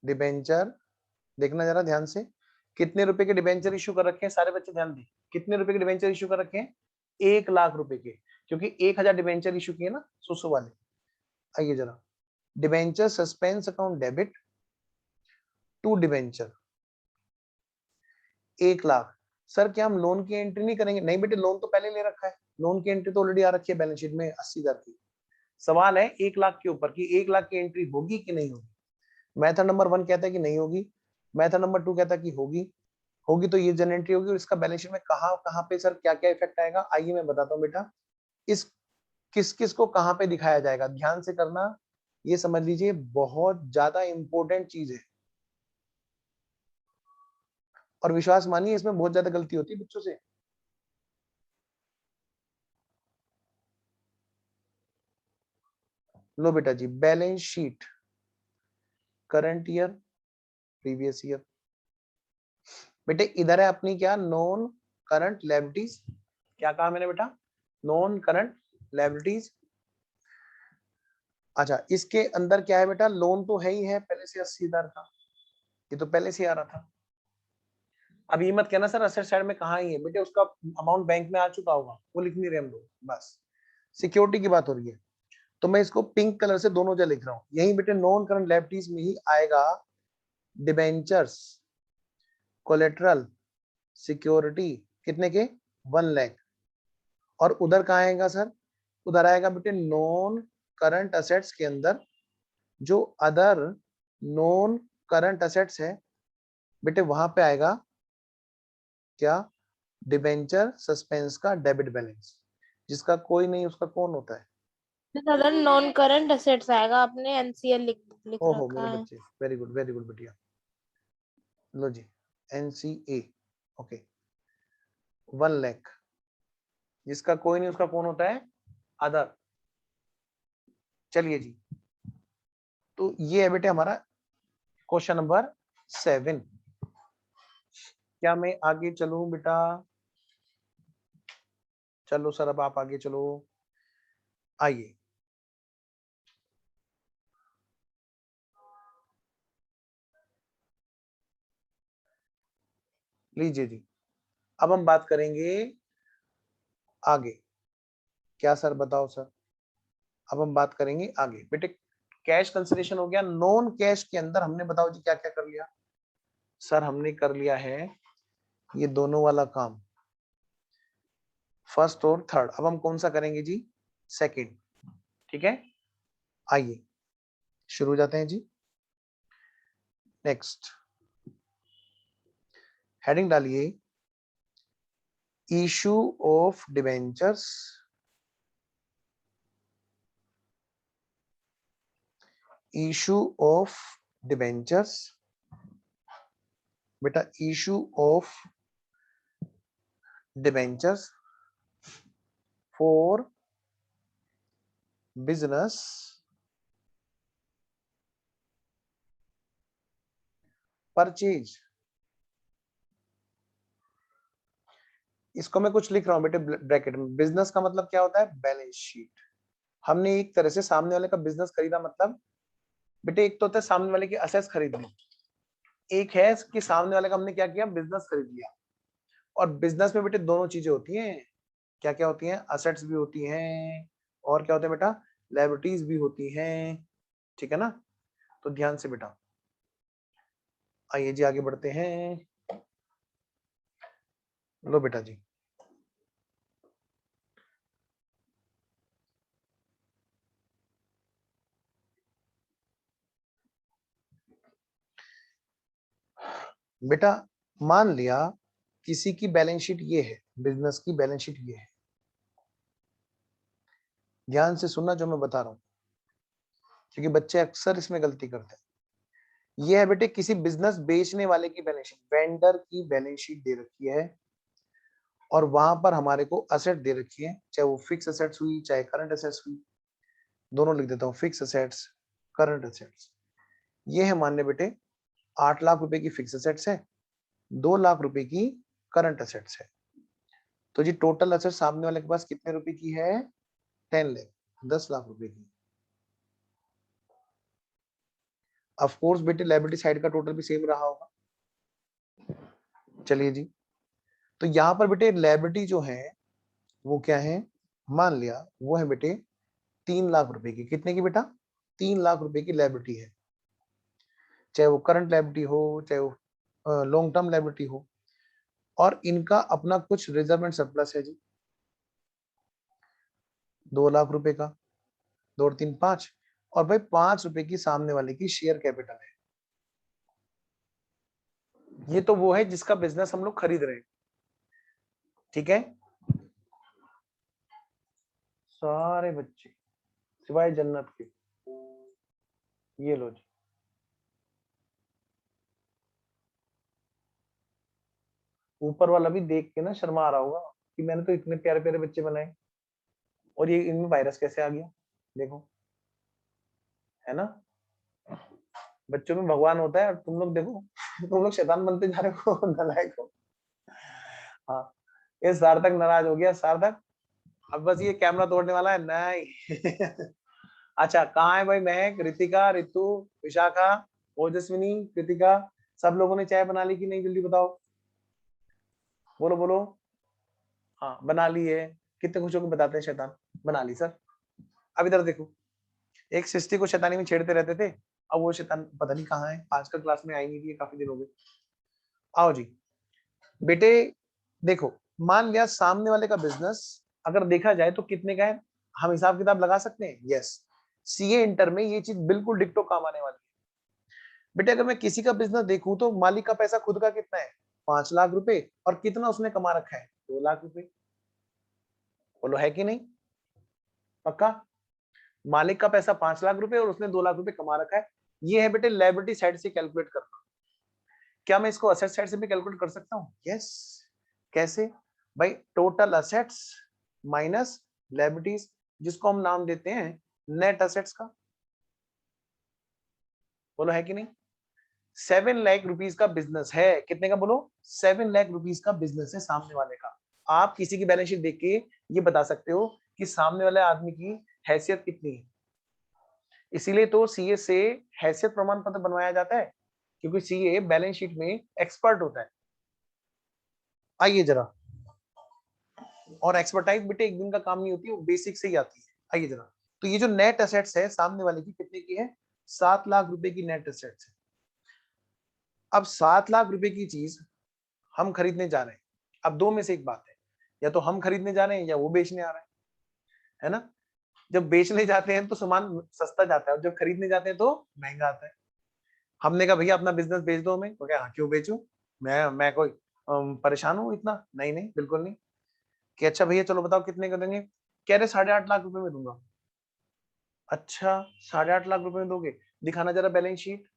debenture, देखना जरा ध्यान से, कितने रुपए के डिबेंचर इशू कर रखे हैं सारे बच्चे, ध्यान दें, कितने रुपए के डिबेंचर इशू कर रखे हैं, 1,00,000 रुपए के, क्योंकि 1,000 डिबेंचर इशू किए ना सुसु वाले। आइए जरा, debenture suspense account debit to debenture 1,00,000। Sir क्या हम लोन की एंट्री नहीं करेंगे, नहीं बेटे लोन तो पहले ले रखा है, लोन की एंट्री तो ऑलरेडी आ रखी है बैलेंस शीट में 80,000 की। सवाल है 1,00,000 के ऊपर की 1,00,000 की एंट्री होगी कि नहीं होगी। मेथड नंबर 1 कहता है कि नहीं होगी, मेथड नंबर 2 कहता है कि होगी, होगी तो ये जनरल एंट्री होगी, और इसका बैलेंस शीट में कहां कहां पे सर क्या क्या इफेक्ट आएगा, आइए मैं बताता हूँ बेटा, इस किस किस को कहां पे दिखाया जाएगा, ध्यान से करना, ये समझ लीजिए बहुत ज्यादा इंपॉर्टेंट चीज है, और विश्वास मानिए इसमें बहुत ज्यादा गलती होती है बच्चों से। लो बेटा जी, balance sheet current year previous year, बेटे इधर है अपनी क्या, नॉन करंट लायबिलिटीज, क्या कहा मैंने बेटा, नॉन करंट लायबिलिटीज। अच्छा इसके अंदर क्या है बेटा, लोन तो है ही है पहले से 80,000 का, ये तो पहले से आ रहा था। अब ये मत कहना सर असेट साइड में कहाँ ही है, बेटे उसका अमाउंट बैंक में आ चुका होगा, वो लिख नहीं रहे हम लोग, बस सिक्योरिटी की बात हो रही है, तो मैं इसको पिंक कलर से दोनों जगह लिख रहा हूँ, यही बेटे नॉन करंट लायबिलिटीज में ही आएगा डिबेंचर्स कोलेटरल सिक्योरिटी कितने के, 1,00,000, और उधर कहाँ आएगा सर, उधर आएगा बेटे नॉन करंट असेट्स के अंदर, जो अदर नॉन करंट असेट्स है बेटे वहां पे आएगा क्या, डिबेंचर सस्पेंस का डेबिट बैलेंस, जिसका कोई नहीं उसका कौन होता है, सर नॉन करंट असेट्स आएगा, आपने एनसीएल लिख ओहो रखा मेरे है। बच्चे, वेरी गुड बेटिया, लो जी एनसीए, ओके 1,00,000, जिसका कोई नहीं उसका कौन होता है, अदर। चलिए जी, तो ये है बेटे हमारा क्वेश्चन नंबर 7। क्या मैं आगे चलूं बेटा, चलो सर अब आप आगे चलो, आइए लीजिए जी, अब हम बात करेंगे आगे, क्या सर बताओ सर, अब हम बात करेंगे आगे बेटे, कैश कंसिडरेशन हो गया, नॉन कैश के अंदर हमने बताओ जी क्या क्या कर लिया, सर हमने कर लिया है ये दोनों वाला काम, फर्स्ट और थर्ड, अब हम कौन सा करेंगे जी, सेकंड, ठीक है। आइए शुरू हो जाते हैं जी, नेक्स्ट हेडिंग डालिए, issue of debentures, issue of debentures, बेटा issue of debentures for business purchase, इसको मैं कुछ लिख रहा हूं बेटे ब्रैकेट में, बिजनेस का मतलब क्या होता है, बैलेंस शीट, हमने एक तरह से सामने वाले का बिजनेस खरीदा, मतलब बेटे एक तो होता है सामने वाले की असेट्स खरीदनी, एक है कि सामने वाले का हमने क्या किया, बिजनेस खरीद लिया, और बिजनेस में बेटे दोनों चीजें होती हैं, क्या क्या होती हैं, असेट्स भी होती हैं, और क्या होते हैं बेटा, लायबिलिटीज भी होती हैं, ठीक है ना, तो ध्यान से बेटा, आइए जी आगे बढ़ते हैं, लो बेटा जी, बेटा मान लिया किसी की बैलेंस शीट ये है, बिजनेस की बैलेंस शीट ये है, ध्यान से सुनना जो मैं बता रहा हूं, क्योंकि बच्चे अक्सर इसमें गलती करते हैं। ये है बेटे किसी बिजनेस बेचने वाले की बैलेंस शीट, वेंडर की बैलेंस शीट दे रखी है और वहां पर हमारे को असेट दे रखी है, चाहे वो फिक्स असेट्स हुई चाहे करंट असेट्स हुई, दोनों लिख देता हूँ, फिक्स असेट्स करंट असेट्स। ये है मान ले बेटे 8 लाख रुपए की फिक्स असेट्स है, 2 लाख रुपए की करंट असेट्स है। तो जी टोटल असेट सामने वाले के पास कितने रुपए की है? 10 लाख, 10 लाख रुपए की। ऑफ कोर्स बेटे लायबिलिटी साइड का टोटल भी सेम रहा होगा। चलिए जी, तो यहाँ पर बेटे लायबिलिटी जो है वो क्या है, मान लिया वो है बेटे 3 लाख रुपए की। कितने की बेटा? 3 लाख रुपए की लायबिलिटी है, चाहे वो करंट लायबिलिटी हो चाहे वो लॉन्ग टर्म लायबिलिटी हो, और इनका अपना कुछ रिजर्व एंड सरप्लस है जी 2 लाख रुपए का, 2 और 3 5, और भाई 5 रुपए की सामने वाले की शेयर कैपिटल है। ये तो वो है जिसका बिजनेस हम लोग खरीद रहे हैं, ठीक है। सारे बच्चे सिवाय जन्नत के, ये लो जी, ऊपर वाला भी देख के ना शर्मा रहा होगा कि मैंने तो इतने प्यारे प्यारे बच्चे बनाए और ये इनमें वायरस कैसे आ गया, देखो, है ना। बच्चों में भगवान होता है और तुम लोग देखो तुम लोग शैतान बनते जा रहे हो नालायक हो। हाँ, ये सार्थक नाराज हो गया, सार्थक अब बस ये कैमरा तोड़ने वाला है नहीं। अच्छा कहाँ है भाई महक, रितिका, रितु, विशाखा, ओजस्विनी, कृतिका, सब लोगों ने चाय बना ली कि नहीं? जल्दी बताओ, बोलो बोलो। हाँ बना ली है, कितने खुश होकर बताते हैं शैतान, बना ली सर। अब इधर देखो, एक सृष्टि को शैतानी में छेड़ते रहते थे, अब वो शैतान पता नहीं कहाँ है, आजकल क्लास में आई नहीं थी, काफी दिन हो गए। आओ जी बेटे, देखो मान लिया सामने वाले का बिजनेस अगर देखा जाए तो कितने का है, हम हिसाब किताब लगा सकते हैं। यस, सीए इंटर में ये चीज बिल्कुल डिक्टो काम आने वाली है। बेटे अगर मैं किसी का बिजनेस देखूं तो मालिक का पैसा खुद का कितना है? 5 लाख रुपए, और कितना उसने कमा रखा है? 2 लाख रुपए। बोलो है कि नहीं? पक्का? मालिक का पैसा 5 लाख रुपए और उसने 2 लाख रुपए कमा रखा है। ये है बेटे लायबिलिटी साइड से कैलकुलेट करना। क्या मैं इसको असेट साइड से भी कैलकुलेट कर सकता हूँ? यस। कैसे भाई? टोटल असेट्स माइनस लायबिलिटीज, जिसको हम नाम देते हैं नेट असेट्स का। बोलो है कि नहीं? 7 लाख रुपीस का बिजनेस है, कितने का बोलो? 7 लाख रुपीस का बिजनेस है सामने वाले का। आप किसी की बैलेंस शीट देख के ये बता सकते हो कि सामने वाले आदमी की हैसियत कितनी है। इसीलिए तो सीए से हैसियत प्रमाण पत्र बनवाया जाता है, क्योंकि सीए बैलेंस शीट में एक्सपर्ट होता है। आइए जरा, और एक्सपर्टाइज बेटे एक दिन का काम नहीं होती, वो बेसिक से ही आती है। आइए जरा, तो ये जो नेट एसेट्स है सामने वाले की कितने की है? 7 लाख रुपए की नेट एसेट्स है। अब 7 लाख रुपए की चीज हम खरीदने जा रहे हैं। अब दो में से एक बात है, या तो हम खरीदने जा रहे हैं या वो बेचने आ रहा है ना। जब बेचने जाते हैं तो सामान सस्ता जाता है और जब खरीदने जाते हैं तो महंगा आता है। हमने कहा भैया अपना बिजनेस बेच दो हमें, तो क्या हाँ क्यों बेचूं, मैं कोई परेशान हूँ इतना? नहीं नहीं बिल्कुल नहीं। कि अच्छा भैया चलो बताओ कितने का देंगे? कह रहे 8.5 लाख रुपए में दूंगा। अच्छा 8.5 लाख रुपए में दोगे, दिखाना जरा बैलेंस शीट।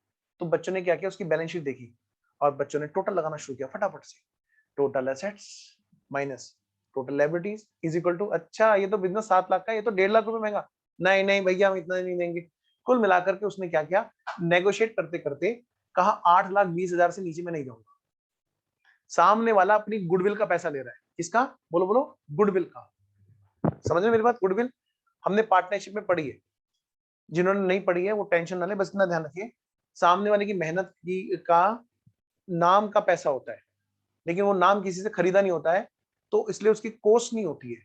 तो बच्चों ने क्या किया, उसकी बैलेंस शीट देखी और बच्चों ने टोटल लगाना शुरू किया फटाफट से। Total assets minus total liabilities is equal to, अच्छा ये तो बिजनेस 7 लाख का, ये तो 1.5 लाख रुपए महंगा। नहीं नहीं भैया हम इतना नहीं देंगे। कुल मिलाकर के उसने क्या किया, नेगोशिएट करते करते कहा 8,20,000 से नीचे में नहीं जाऊंगा। सामने वाला अपनी गुडविल का पैसा ले रहा है। किसका? बोलो बोलो, गुडविल का। समझ रहे मेरी बात? गुडविल हमने पार्टनरशिप में पढ़ी है, जिन्होंने नहीं पढ़ी है वो टेंशन ना ले, बस इतना ध्यान रखिए सामने वाले की मेहनत की का नाम का पैसा होता है, लेकिन वो नाम किसी से खरीदा नहीं होता है, तो इसलिए उसकी कॉस्ट नहीं होती है।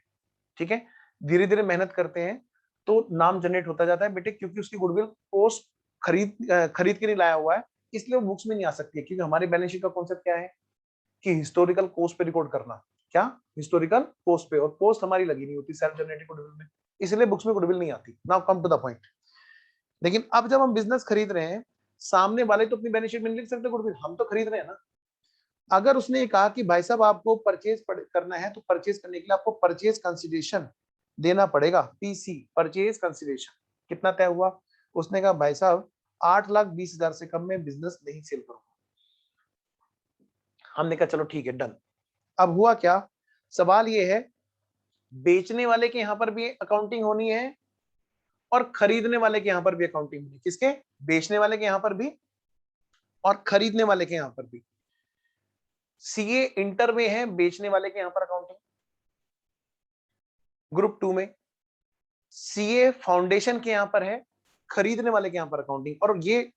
ठीक है, धीरे धीरे मेहनत करते हैं तो नाम जनरेट होता जाता है बेटे, क्योंकि उसकी गुडविल कॉस्ट खरीद के नहीं लाया हुआ है, इसलिए वो बुक्स में नहीं आ सकती है। क्योंकि हमारी बैलेंस शीट का कॉन्सेप्ट क्या है कि हिस्टोरिकल कॉस्ट पे रिकॉर्ड करना। क्या? हिस्टोरिकल कॉस्ट पे, और कॉस्ट हमारी लगी नहीं होती सेल्फ जनरेटेड गुडविल में, इसलिए बुक्स में गुडविल नहीं आती। Now come to the point. लेकिन अब जब हम बिजनेस खरीद रहे हैं, सामने वाले तो अपनी बैलेंस शीट में नहीं लिख सकते गुडविल, हम तो खरीद रहे हैं ना, अगर उसने ये कहा कि भाई साहब आपको परचेज करना है तो परचेज करने के लिए आपको परचेज कंसिडरेशन देना पड़ेगा, पीसी परचेज कंसिडरेशन कितना तय हुआ? उसने कहा भाई साहब 8,20,000 से कम में बिजनेस नहीं सेल करूंगा। हमने कहा चलो ठीक है डन। अब हुआ क्या, सवाल ये है बेचने वाले के यहां पर भी अकाउंटिंग होनी है और खरीदने वाले के यहां पर भी अकाउंटिंग होनी है। किसके? बेचने वाले के यहां पर भी और खरीदने वाले के यहां पर भी। सीए इंटर में है, बेचने वाले के यहां पर अकाउंटिंग ग्रुप 2 में, सीए फाउंडेशन के यहां पर है, खरीदने वाले के यहां पर अकाउंटिंग। और ये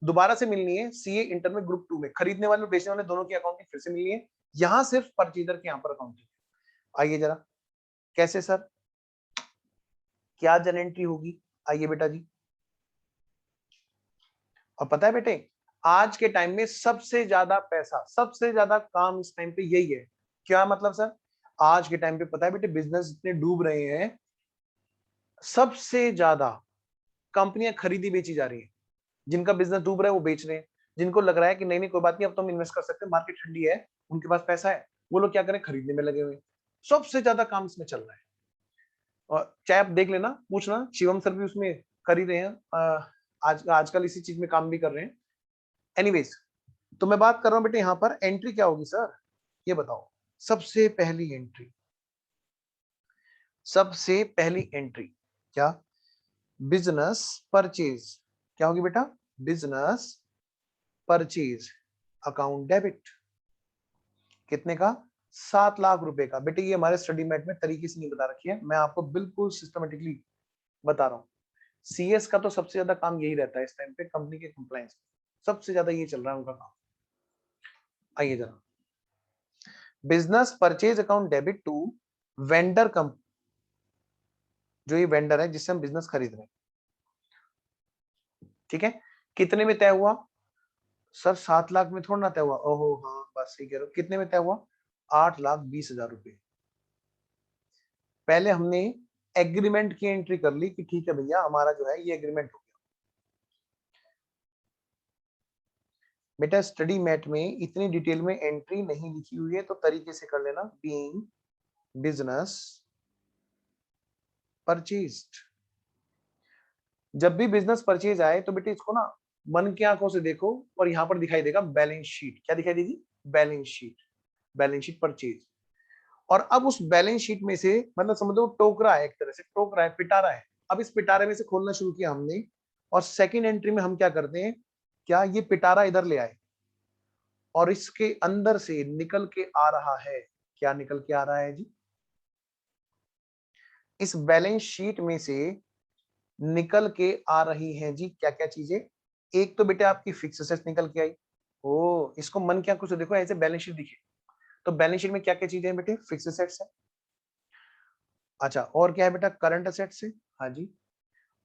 दोबारा से मिलनी है सीए इंटर में ग्रुप 2 में, खरीदने वाले और बेचने वाले दोनों की अकाउंटिंग फिर से मिलनी है। यहां सिर्फ परचेजर के यहां पर अकाउंटिंग। आइए जरा, कैसे सर, क्या जन एंट्री होगी? आइए बेटा जी। और पता है बेटे, आज के टाइम में सबसे ज्यादा पैसा, सबसे ज्यादा काम इस टाइम पे यही है। क्या मतलब सर? आज के टाइम पे पता है बेटे बिजनेस इतने डूब रहे हैं, सबसे ज्यादा कंपनियां खरीदी बेची जा रही हैं। जिनका बिजनेस डूब रहा है वो बेच रहे हैं, जिनको लग रहा है कि नहीं नहीं कोई बात नहीं अब तो हम इन्वेस्ट कर सकते हैं, मार्केट ठंडी है, उनके पास पैसा है, वो लोग क्या करें, खरीदने में लगे हुए हैं। सबसे ज्यादा काम इसमें चल रहा है। और चाहे आप देख लेना, पूछना, शिवम सर भी उसमें कर ही रहे हैं, आजकल इसी चीज में काम भी कर रहे हैं। एनीवेज, तो मैं बात कर रहा हूं बेटे यहां पर एंट्री क्या होगी सर, ये बताओ। सबसे पहली एंट्री, सबसे पहली एंट्री क्या? Business purchase. क्या होगी बेटा? Business purchase account debit. कितने का? 7 लाख रुपए का। बेटे ये हमारे स्टडी मैट में तरीके से नहीं बता रखी है, मैं आपको बिल्कुल सिस्टमेटिकली बता रहा हूँ। सीएस का तो सबसे ज्यादा काम यही रहता है इस टाइम पे, कंपनी के कंप्लायंस सबसे ज्यादा ये चल रहा है उनका काम। आइए जरा, business purchase account debit to vendor company, जो ये वेंडर है जिससे हम बिजनेस खरीद रहे हैं, ठीक है। कितने में तय हुआ सर? 7 लाख में थोड़ा ना तय हुआ। ओहो हाँ बस सही कह रहे हो। कितने में तय हुआ? 8,20,000 रुपए। पहले हमने एग्रीमेंट की एंट्री कर ली कि ठीक है भैया हमारा जो है ये एग्रीमेंट हो गया। बेटा स्टडी मैट में इतनी डिटेल में एंट्री नहीं लिखी हुई है तो तरीके से कर लेना। बीइंग बिजनेस परचेज्ड, जब भी बिजनेस परचेज आए तो बेटे इसको ना मन की आंखों से देखो और यहां पर दिखाई देगा बैलेंस शीट। क्या दिखाई देगी? Balance sheet. Balance sheet purchase. और अब उस बैलेंस शीट में से मतलब समझो टोकरा है, एक तरह से टोकरा है, पिटारा है। अब इस पिटारे में से खोलना शुरू किया हमने और सेकंड एंट्री में हम क्या करते हैं, क्या ये पिटारा इधर ले आए और इसके अंदर से निकल के आ रहा है। क्या निकल के आ रहा है जी? इस बैलेंस शीट में से निकल के आ रही हैं जी क्या क्या चीजें। एक तो बेटे आपकी फिक्स एसेट्स निकल के आई। ओ इसको मन क्या कुछ देखो ऐसे बैलेंस शीट दिखे तो बैलेंस शीट में क्या क्या चीजें हैं बेटे? फिक्स एसेट्स है। अच्छा और क्या है बेटा? करंट एसेट्स है। हाँ जी।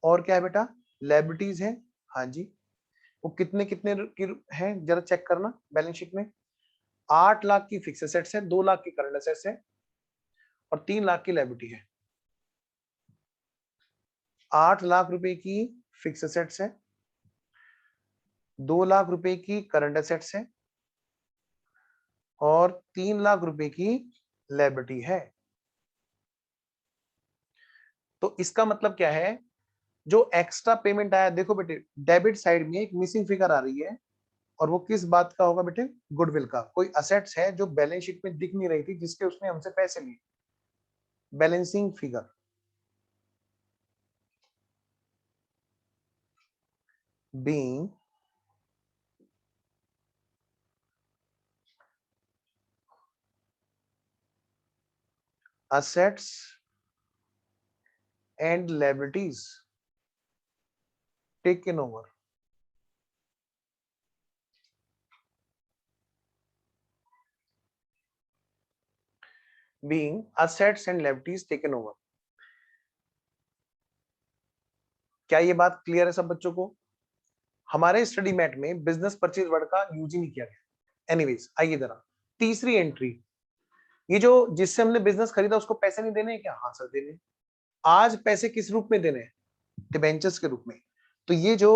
और क्या है बेटा? लायबिलिटीज है। हाँ जी। वो कितने कितने की है जरा चेक करना बैलेंस शीट में। 8 लाख की फिक्स एसेट्स है, 2 लाख की करंट एसेट्स है और 3 लाख की लायबिलिटी है। 8 लाख रुपए की फिक्स एसेट्स है, 2 लाख रुपए की करंट एसेट्स है और 3 लाख रुपए की लायबिलिटी है। तो इसका मतलब क्या है, जो एक्स्ट्रा पेमेंट आया, देखो बेटे डेबिट साइड में एक मिसिंग फिगर आ रही है और वो किस बात का होगा बेटे? गुडविल का। कोई असेट्स है जो बैलेंस शीट में दिख नहीं रही थी जिसके उसने हमसे पैसे लिए, balancing figure. Being assets and liabilities taken over। being assets and liabilities taken over। क्या ये बात क्लियर है सब बच्चों को? हमारे स्टडी मैट में बिजनेस परचेज वर्ड का यूज ही नहीं किया गया। एनीवेज आइए जरा, तीसरी एंट्री, ये जो जिससे हमने बिजनेस खरीदा उसको पैसे नहीं देने हैं क्या? हाँ सर देने। आज पैसे किस रूप में देने हैं? डिबेंचर्स के रूप में। तो ये जो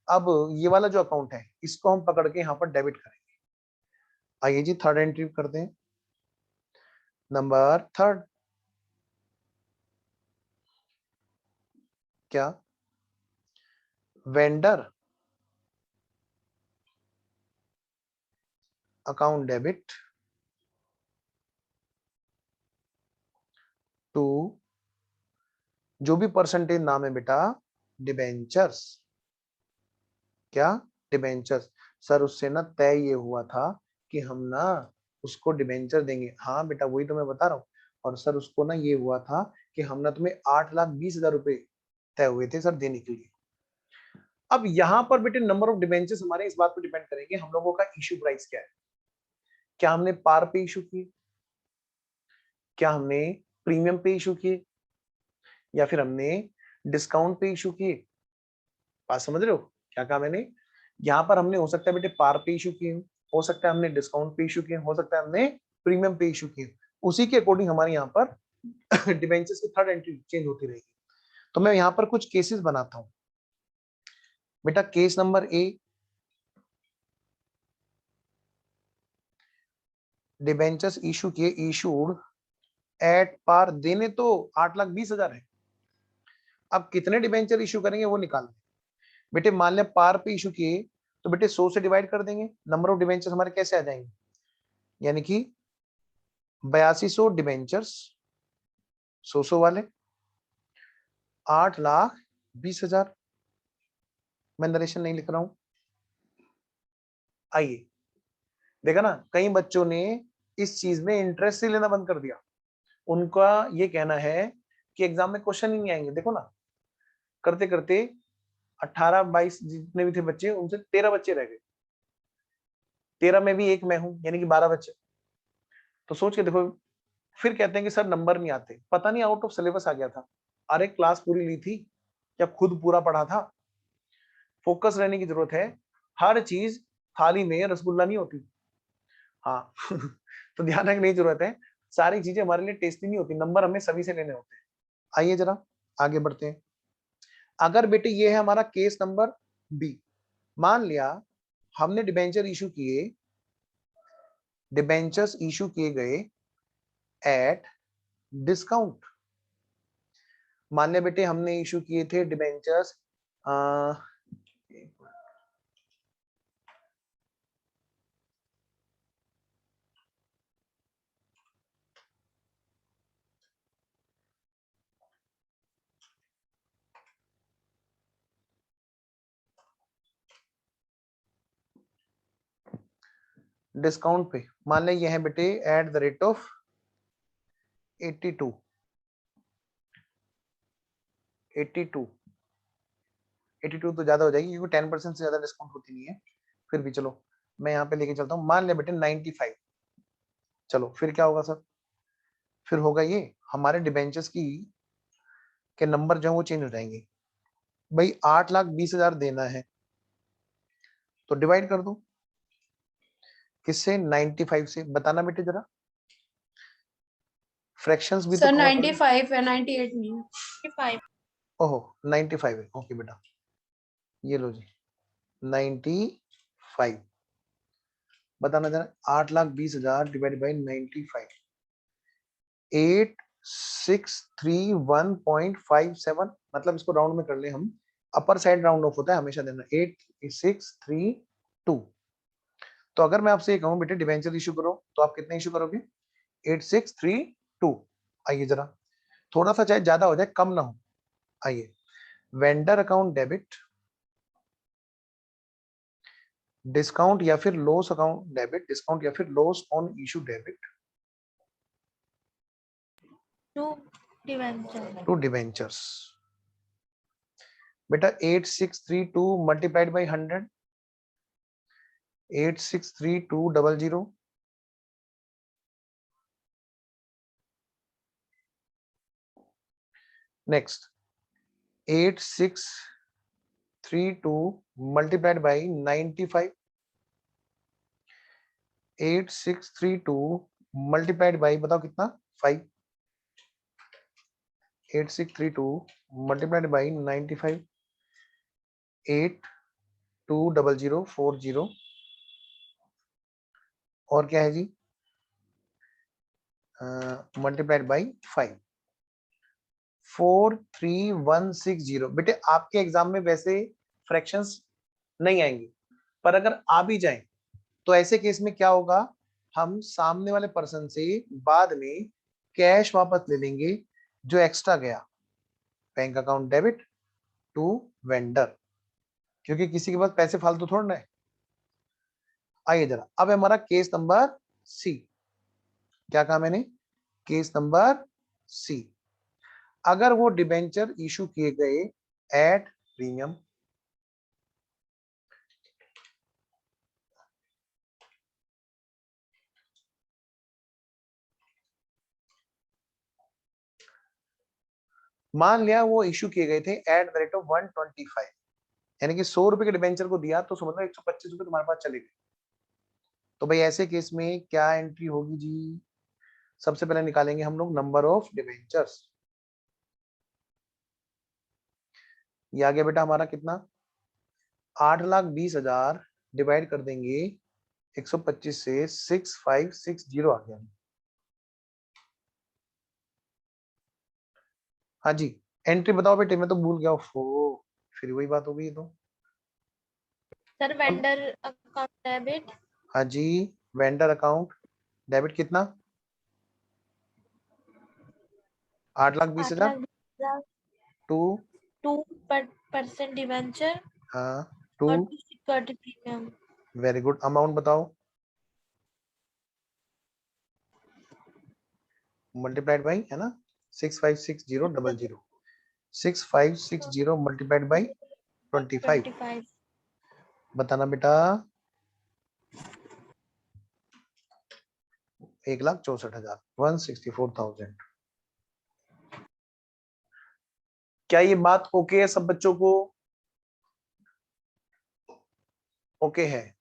अब ये वाला जो अकाउंट है इसको हम पकड़ के यहाँ पर डेबिट करेंगे। आइए जी थर्ड एंट्री करते हैं। नंबर थर्ड, क्या? वेंडर अकाउंट डेबिट टू, जो भी परसेंटेज नाम है बेटा, डिबेंचर्स। क्या? डिबेंचर्स। सर उससे ना तय ये हुआ था कि हम ना उसको डिबेंचर देंगे। हाँ बेटा वही तो मैं बता रहा हूँ। और सर उसको ना ये हुआ था कि हम ना तुम्हें 8,20,000 रुपए तय हुए थे सर देने के लिए। अब यहाँ पर बेटे नंबर ऑफ डिबेंचर्स हमारे इस बात पर डिपेंड करेंगे हम लोगों का इश्यू प्राइस क्या है। क्या हमने पार पे इशू किए, क्या हमने प्रीमियम पे इशू किए, या फिर हमने डिस्काउंट पे इशू किए? बात समझ रहे हो क्या कहा मैंने? यहाँ पर हमने हो सकता है बेटे पार पे इशू किए, हो सकता है हमने डिस्काउंट पे इशू किए, हो सकता है हमने प्रीमियम पे इशू किए। उसी के अकॉर्डिंग हमारे यहाँ पर डिबेंचर्स की थर्ड एंट्री चेंज होती रहेगी। तो मैं यहाँ पर कुछ केसेस बनाता हूँ बेटा। केस नंबर ए, डिबेंचर्स इशू किए, इशूड एट पार, देने तो 8,20,000 है। अब कितने डिबेंचर इशू करेंगे वो निकालना बेटे। मान लिया पार पे इशू किए तो बेटे 100 से डिवाइड कर देंगे, नंबर ऑफ डिबेंचर्स हमारे कैसे आ जाएंगे, यानी कि 8200 डिबेंचर्स, 100 वाले, 8,20,000। मैं नरेशन नहीं लिख रहा हूं। आइए देखा ना, कई बच्चों ने इस चीज में इंटरेस्ट ही लेना बंद कर दिया। उनका ये कहना है कि एग्जाम में क्वेश्चन ही नहीं आएंगे। देखो ना, करते करते 18-22 जितने भी थे बच्चे, उनसे 13 बच्चे रह गए। 13 में भी एक मैं हूं, यानी कि 12 बच्चे। तो सोच के देखो, फिर कहते हैं कि सर नंबर नहीं आते। पता नहीं आउट ऑफ सिलेबस आ गया था। अरे क्लास पूरी ली थी या खुद पूरा पढ़ा था? फोकस रहने की जरूरत है। हर चीज थाली में रसगुल्ला नहीं होती। हाँ तो ध्यान रखने की जरूरत है। सारी चीजें हमारे लिए टेस्टी नहीं होती, नंबर हमें सभी से लेने होते हैं। आइए जरा आगे बढ़ते हैं। अगर बेटे ये है हमारा केस नंबर बी, मान लिया हमने डिबेंचर इशू किए, डिबेंचर्स इशू किए गए एट डिस्काउंट। मान लिया बेटे हमने इशू किए थे डिबेंचर्स, डिस्काउंट पे। मान लिया ये है बेटे एट द रेट ऑफ 82 82 82 तो ज्यादा हो जाएगी क्योंकि 10% से ज्यादा डिस्काउंट होती नहीं है। फिर भी चलो मैं यहाँ पे लेके चलता हूँ। मान लिया बेटे 95। चलो फिर क्या होगा सर? फिर होगा ये हमारे डिबेंचर्स की के नंबर जो है वो चेंज हो जाएंगे। भाई 8,20,000 देना है तो डिवाइड कर दो किससे? 95 से। बताना बेटे जरा, फ्रैक्शंस भी तो सर कवर करो। 95 है, 98 नहीं है। 5 ओहो 95 है, ओके बेटा ये लो जी 95। बताना जरा 8,20,000 डिवाइड बाई 95, 8631.57। मतलब इसको राउंड में कर ले हम, अपर साइड राउंड ऑफ होता है हमेशा देना 8632। तो अगर मैं आपसे ये कहूं बेटे डिबेंचर इशू करो तो आप कितने इशू करोगे? 8632। आइए जरा थोड़ा सा चाहे ज्यादा हो जाए कम ना हो। आइए, वेंडर अकाउंट डेबिट, डिस्काउंट या फिर लॉस अकाउंट डेबिट, डिस्काउंट या फिर loss on issue debit 2 debenture to debentures. बेटा 8632 multiplied by 100, 863200। Next 8632 multiplied by 95, 8632 multiplied by बताओ कितना? 5। 8632 मल्टीप्लाइड बाई 95, 820040 और क्या है जी, मल्टीप्लाइड बाई 5, 43160। बेटे आपके एग्जाम में वैसे फ्रैक्शंस नहीं आएंगे, पर अगर आ भी जाए तो ऐसे केस में क्या होगा, हम सामने वाले पर्सन से बाद में कैश वापस ले लेंगे जो एक्स्ट्रा गया, bank account debit to vendor, क्योंकि किसी के पास पैसे फालतू थोड़ा ना है। आइए जरा, अब हमारा केस नंबर सी, क्या कहा मैंने, केस नंबर सी, अगर वो डिबेंचर इशू किए गए एट प्रीमियम, मान लिया वो इशू किए गए थे एट द रेट ऑफ 125, यानी कि 100 रुपए के डिबेंचर को दिया तो समझ लो 125 रुपए तुम्हारे पास चले गए। तो भाई ऐसे केस में क्या एंट्री होगी जी, सबसे पहले निकालेंगे हम लोग नंबर ऑफ डिबेंचर्स। ये आ गया बेटा हमारा कितना, 8,20,000 डिवाइड कर देंगे 125 से, 6560 आ गया। हाँ जी, एंट्री बताओ बेटे, मैं तो भूल गया, फिर वही बात हो गई तो। सर वेंडर अकाउंट डेबिट, हाँ जी, वेंडर अकाउंट डेबिट कितना, 8,20,000 टू, 2% डिवेंचर हाँ टू, और 2 security premium. Very good, amount बताओ, मल्टीप्लाइड बाई, है ना, 656000, 6560 मल्टीप्लाइड बाई 25, 25 बताना बेटा, 1,64,000, 164,000। क्या ये बात ओके है सब बच्चों को, ओके है।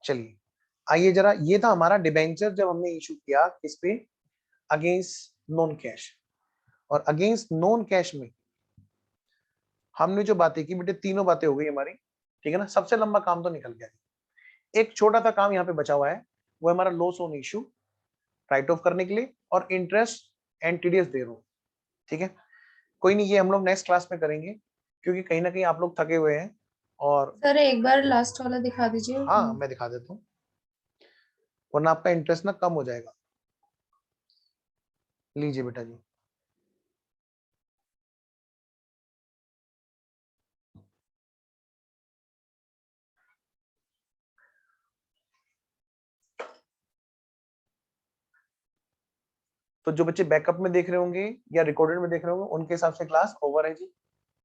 चलिए आइए जरा, ये था हमारा डिबेंचर जब हमने इशू किया किस पे, अगेंस्ट नॉन कैश। और अगेंस्ट नॉन कैश में हमने जो बातें की बेटे, तीनों बातें हो गई हमारी, ठीक है ना। सबसे लंबा काम तो निकल गया, एक छोटा सा काम यहाँ पे बचा हुआ है, वो हमारा loss on issue right of करने के लिए और इंटरेस्ट एंड टीडीएस दे रहा हूं, ठीक है। कोई नहीं, ये हम लोग नेक्स्ट क्लास में करेंगे, क्योंकि कहीं ना कहीं आप लोग थके हुए हैं। और सर एक बार लास्ट वाला दिखा दीजिए। हाँ मैं दिखा देता हूँ, वरना आपका इंटरेस्ट ना कम हो जाएगा। लीजिए बेटा जी, तो जो बच्चे बैकअप में देख रहे होंगे या रिकॉर्डेड में देख रहे होंगे उनके हिसाब से क्लास ओवर है जी।